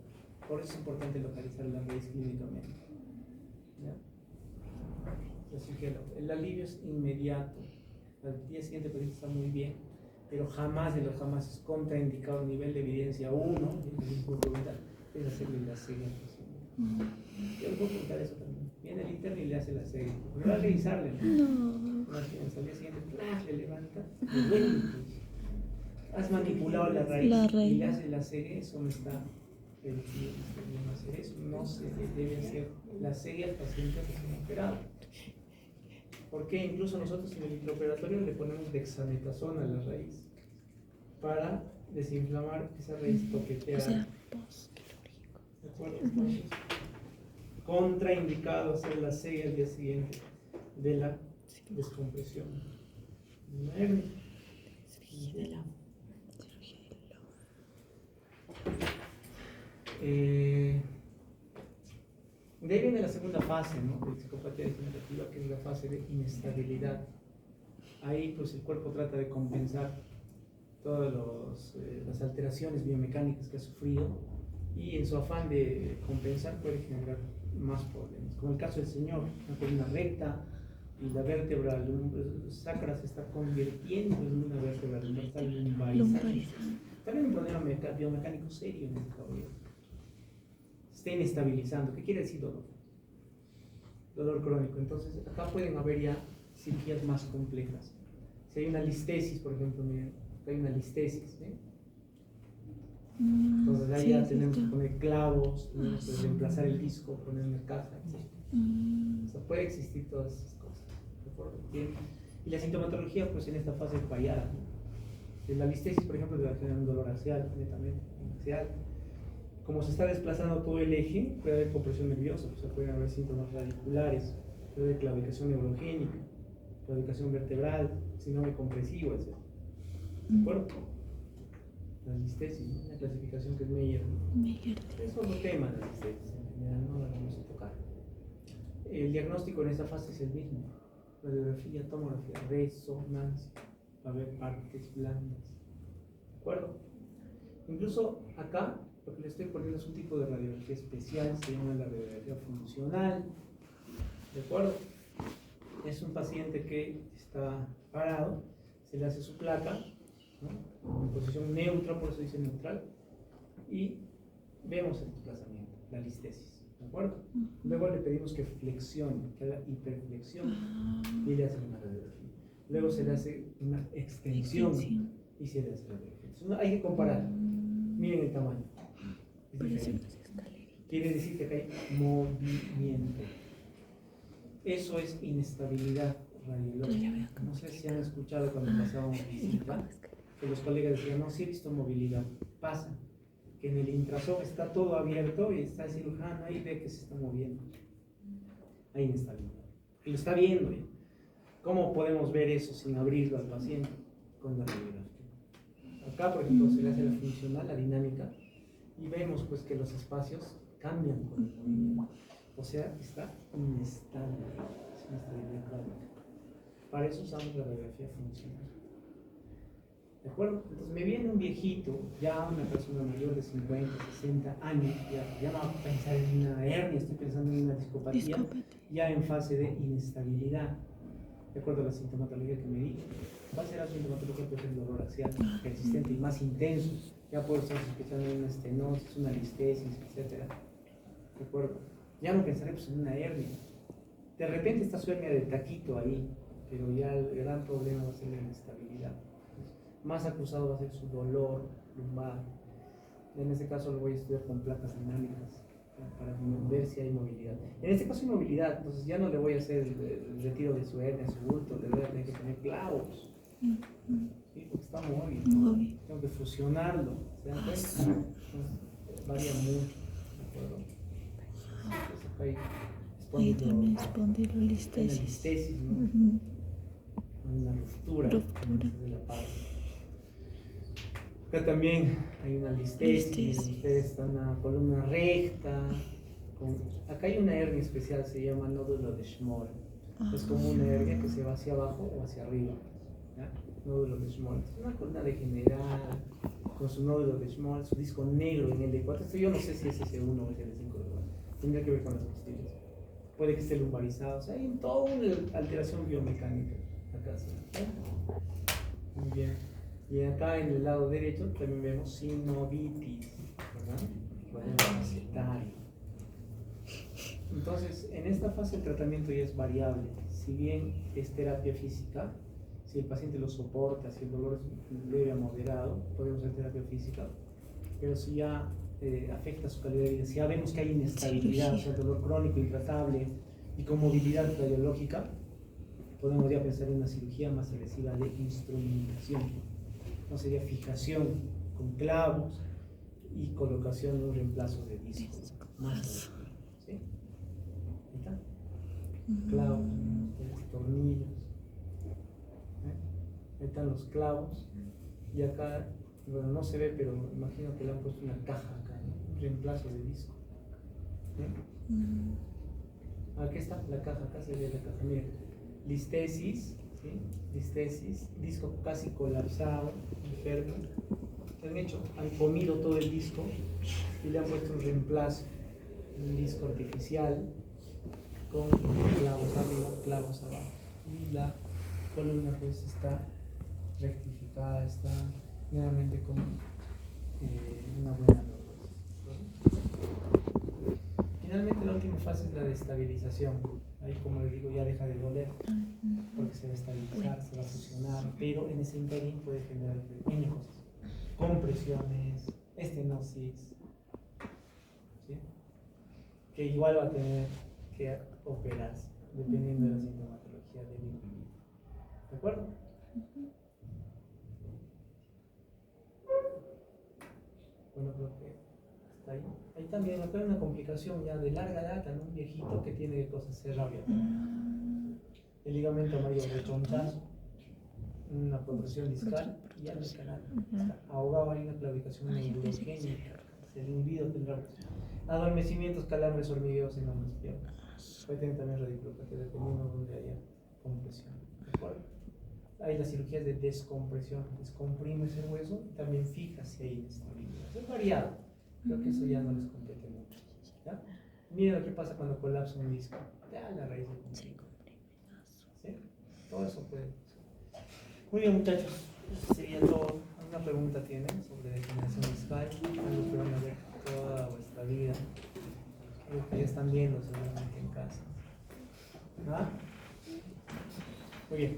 Por eso es importante localizar la raíz clínicamente. ¿Ya? El alivio es inmediato. Al día siguiente el paciente está muy bien, pero jamás de los jamás es contraindicado a nivel de evidencia 1, es hacerle la ceguera. Yo les voy a contar eso también. Viene el interno y le hace la ceguera. Me va a revisarle. No. Imagínense, al día siguiente, le levanta, le duele. Has manipulado la raíz y le hace la ceguera, eso no está permitido. Hacer eso no se le debe hacer la ceguera al paciente recién operado. Porque incluso nosotros en el intraoperatorio le ponemos dexametasona a la raíz para desinflamar esa raíz toqueteada. O sea, ¿De acuerdo? Entonces, contraindicado hacer la ceguera al día siguiente de la descompresión. Una hernia. De ahí viene la segunda fase, ¿no? De psicopatía degenerativa, que es la fase de inestabilidad. Ahí pues el cuerpo trata de compensar todas las alteraciones biomecánicas que ha sufrido y en su afán de compensar puede generar más problemas. Como el caso del señor, una columna recta y la vértebra sacra se está convirtiendo en una vértebra lumbarizante. También un problema biomecánico serio en el cabello. Se está inestabilizando. ¿Qué quiere decir dolor? dolor crónico. Entonces, acá pueden haber ya cirugías más complejas. Si hay una listesis, por ejemplo, miren, acá hay una listesis, ¿eh? Entonces ahí ya tenemos que poner clavos, tenemos que reemplazar el disco, poner una caja, etc. O sea, puede existir todas esas cosas. ¿De acuerdo? Bien. Y la sintomatología, pues en esta fase es variada, ¿no? La listesis, por ejemplo, va a tener un dolor axial, netamente axial. Como se está desplazando todo el eje, puede haber compresión nerviosa, o sea, pueden haber síntomas radiculares, puede haber claudicación neurogénica, claudicación vertebral, síndrome compresivo, etc. ¿De acuerdo? La listesis, ¿no? Una clasificación que es Meyer. Es otro tema la listesis, en general no la vamos a tocar. El diagnóstico en esta fase es el mismo: radiografía, tomografía, resonancia, va a haber partes blandas. ¿De acuerdo? Incluso acá lo que le estoy poniendo es un tipo de radiografía especial, se llama la radiografía funcional. ¿De acuerdo? Es un paciente que está parado, se le hace su placa, ¿no?, en posición neutra, por eso dice neutral, y vemos el desplazamiento, la listesis. ¿De acuerdo? Luego le pedimos que flexione, que haga hiperflexión, y le hace una radiografía. Luego se le hace una extensión y se le hace radiografía. Entonces, hay que comparar. Miren el tamaño. Quiere decir que acá hay movimiento. Eso es inestabilidad radiológica. No sé si han escuchado cuando pasábamos visita, que los colegas decían: no, sí he visto movilidad. Pasa que en el intrazón está todo abierto y está el cirujano ahí, ve que se está moviendo. Hay inestabilidad. Y lo está viendo. ¿Eh? ¿Cómo podemos ver eso sin abrirlo al paciente? Con la radiografía. Acá, por ejemplo, se le hace la funcional, la dinámica, y vemos pues que los espacios cambian con el movimiento. O sea, está inestable. Es inestabilidad crónica. Para eso usamos la radiografía funcional. ¿De acuerdo? Entonces me viene un viejito, ya una persona mayor de 50, 60 años, ya no va a pensar en una hernia, estoy pensando en una discopatía, ya en fase de inestabilidad. De acuerdo a la sintomatología que me di, va a ser la sintomatología, pues el dolor axial persistente y más intenso. Ya puede estar sospechando una estenosis, una listesis, etc. ¿De acuerdo? Ya no pensaré pues en una hernia. De repente está su hernia de taquito ahí, pero ya el gran problema va a ser la inestabilidad. Más acusado va a ser su dolor lumbar. En este caso lo voy a estudiar con placas dinámicas para ver si hay movilidad. En este caso hay movilidad, entonces ya no le voy a hacer el retiro de su hernia, su bulto, le voy a tener que poner clavos. ¿Sí? Porque está móvil. Tengo que fusionarlo. ¿Se dan cuenta? Entonces, varía mucho. ¿De acuerdo? Entonces, acá ahí también espondilolistesis. Listesis, ¿no? Una ruptura. De la parte. Acá también hay una listesis. Ustedes están en una columna recta. Acá hay una hernia especial, se llama nódulo de Schmoll. Es como una hernia que se va hacia abajo o hacia arriba. ¿Ya? Nódulo de Schmoll. Es una columna degenerada con su nódulo de Schmoll, su disco negro en el L4. Esto yo no sé si es S1 o es L5. Tendría que ver con las costillas. Puede que esté lumbarizado. O sea, hay toda una alteración biomecánica. Acá sí. Muy bien. Y acá en el lado derecho también vemos sinovitis, ¿verdad? Entonces, en esta fase el tratamiento ya es variable. Si bien es terapia física, si el paciente lo soporta, si el dolor es leve a moderado, podemos hacer terapia física. Pero si ya afecta su calidad de vida, si ya vemos que hay inestabilidad, o sea, dolor crónico, intratable y con movilidad radiológica, podemos ya pensar en una cirugía más agresiva de instrumentación. No sería fijación con clavos y colocación de un reemplazo de disco. Más ¿sí? Ahí está. Clavos, tornillos. Ahí están los clavos. Y acá, bueno, no se ve, pero imagino que le han puesto una caja acá, ¿no? Un reemplazo de disco. Aquí está la caja, acá se ve la caja. Miren, listesis. ¿Sí? Listesis, disco casi colapsado, enfermo. Han comido todo el disco y le han puesto un reemplazo, un disco artificial con clavos arriba, clavos abajo. Y la columna pues está rectificada, está nuevamente con una buena lordosis. Finalmente la última fase es la de estabilización. Ahí, como les digo, ya deja de doler, porque se va a estabilizar, se va a fusionar, pero en ese interín puede generar pequeñas cosas, compresiones, estenosis, ¿sí? Que igual va a tener que operarse, dependiendo de la sintomatología del individuo. ¿De acuerdo? Bueno, creo que hasta ahí. Ahí también acá hay una complicación ya de larga data, ¿no? Un viejito que tiene que cosas cerradas. El ligamento amarillo rechonchazo, una progresión discal y ya no es canal. Está ahogado, hay una claudicación neurogénica. El individuo tendrá adormecimientos, calambres, hormigueos en ambas piernas. Puede tener también radiculopatía dependiendo de donde haya compresión. ¿De acuerdo? Hay las cirugías de descompresión, descomprimes el hueso y también fijas si hay inestabilidad. Es variado. Creo que eso ya no les compete mucho. ¿Ya? Mira lo que pasa cuando colapsa un disco. Ya la raíz del conflicto. ¿Sí? Todo eso puede pasar. Muy bien, muchachos. Eso sería todo. ¿Alguna pregunta tienen sobre degeneración discal? Algo que van a ver toda vuestra vida. Algo que ya están viendo seguramente en casa. ¿Ah? Muy bien.